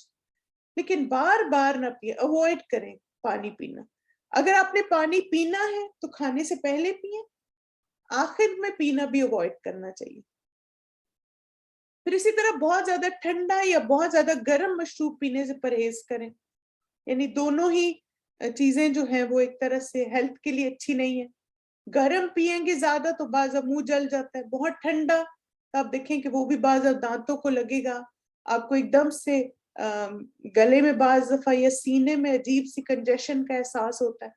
لیکن بار بار نہ پئیں، اوائڈ کریں پانی پینا. اگر آپ نے پانی پینا ہے تو کھانے سے پہلے پئیں، آخر میں پینا بھی اوائڈ کرنا چاہیے. پھر اسی طرح بہت زیادہ ٹھنڈا یا بہت زیادہ گرم مشروب پینے سے پرہیز کریں. یعنی دونوں ہی چیزیں جو ہیں وہ ایک طرح سے ہیلتھ کے لیے اچھی نہیں ہے. گرم پئیں گے زیادہ تو بعض منہ جل جاتا ہے، بہت ٹھنڈا تو آپ دیکھیں کہ وہ بھی بعض دانتوں کو لگے گا، آپ کو ایک دم سے گلے میں بعض دفعہ یا سینے میں عجیب سی کنجیشن کا احساس ہوتا ہے.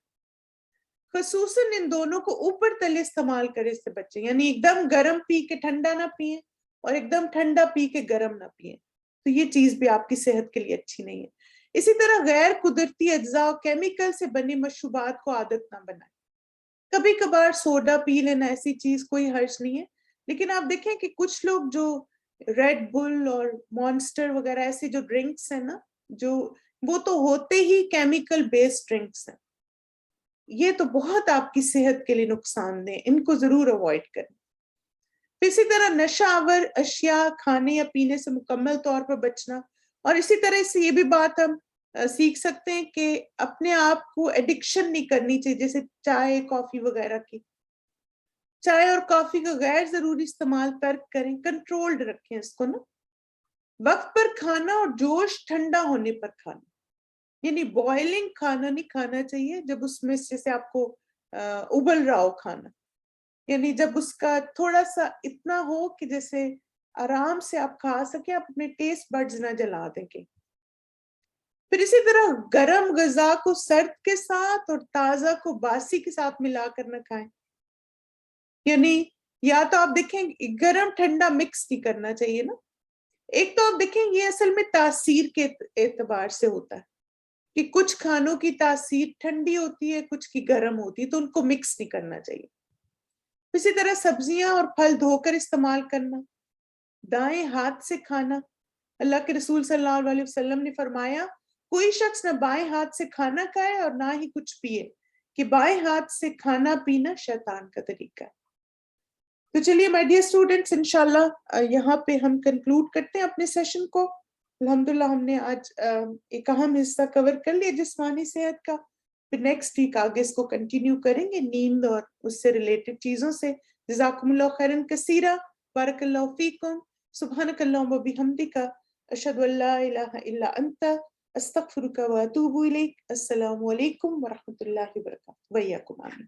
خصوصاً ان دونوں کو اوپر تلے استعمال کرے سے بچیں. یعنی ایک دم گرم پی کے ٹھنڈا نہ پئیں اور ایک دم ٹھنڈا پی کے گرم نہ پئیں، تو یہ چیز بھی آپ کی صحت کے لیے اچھی نہیں ہے. اسی طرح غیر قدرتی اجزاء اور کیمیکل سے بنی مشروبات کو عادت نہ بنائیں. کبھی کبھار سوڈا پی لینا ایسی چیز کوئی حرج نہیں ہے، لیکن آپ دیکھیں کہ کچھ لوگ جو ریڈ بل اور مانسٹر وغیرہ ایسے جو ڈرنکس ہیں نا، جو وہ تو ہوتے ہی کیمیکل بیسڈ ڈرنکس ہیں، یہ تو بہت آپ کی صحت کے لیے نقصان دہ، ان کو ضرور اوائڈ کریں. اسی طرح نشہ آور اشیاء کھانے یا پینے سے مکمل طور پر بچنا. اور اسی طرح سے یہ بھی بات ہم سیکھ سکتے ہیں کہ اپنے آپ کو ایڈکشن نہیں کرنی چاہیے، جیسے چائے کافی وغیرہ کی. چائے اور کافی کا غیر ضروری استعمال ترک کریں، کنٹرولڈ رکھیں اس کو نا. وقت پر کھانا اور جوش ٹھنڈا ہونے پر کھانا. یعنی بوائلنگ کھانا نہیں کھانا چاہیے جب اس میں جیسے آپ کو ابل رہا ہو کھانا. یعنی جب اس کا تھوڑا سا اتنا ہو کہ جیسے آرام سے آپ کھا سکیں، آپ اپنے ٹیسٹ بڈز نہ جلا دیں گے. پھر اسی طرح گرم غذا کو سرد کے ساتھ اور تازہ کو باسی کے ساتھ ملا کر نہ کھائیں. یعنی یا تو آپ دیکھیں گرم ٹھنڈا مکس نہیں کرنا چاہیے نا. ایک تو آپ دیکھیں یہ اصل میں تاثیر کے اعتبار سے ہوتا ہے کہ کچھ کھانوں کی تاثیر ٹھنڈی ہوتی ہے، کچھ کی گرم ہوتی ہے، تو ان کو مکس نہیں کرنا چاہیے. اسی طرح سبزیاں اور پھل دھو کر استعمال کرنا. دائیں ہاتھ سے کھانا. اللہ کے رسول صلی اللہ علیہ وسلم نے فرمایا کوئی شخص نہ بائیں ہاتھ سے کھانا کھائے اور نہ ہی کچھ پیے، کہ بائیں ہاتھ سے کھانا پینا شیطان کا طریقہ ہے. تو چلیے مائی ڈیئر اسٹوڈنٹس، انشاءاللہ یہاں پہ ہم کنکلوڈ کرتے ہیں اپنے سیشن کو. الحمدللہ ہم نے آج ایک اہم حصہ کور کر لیا جسمانی صحت کا. پھر نیکسٹ ویک آگے اس کو کنٹینیو کریں گے نیند اور اس سے ریلیٹڈ چیزوں سے. جزاکم اللہ خیرن کثیرہ، بارک اللہ فیکم، سبحانک اللہم و بحمدک، اشہد ان لا الہ الا انت، استغفرک و اتوب الیک. السلام علیکم ورحمۃ اللہ وبرکاتہ. ویاکم آمین.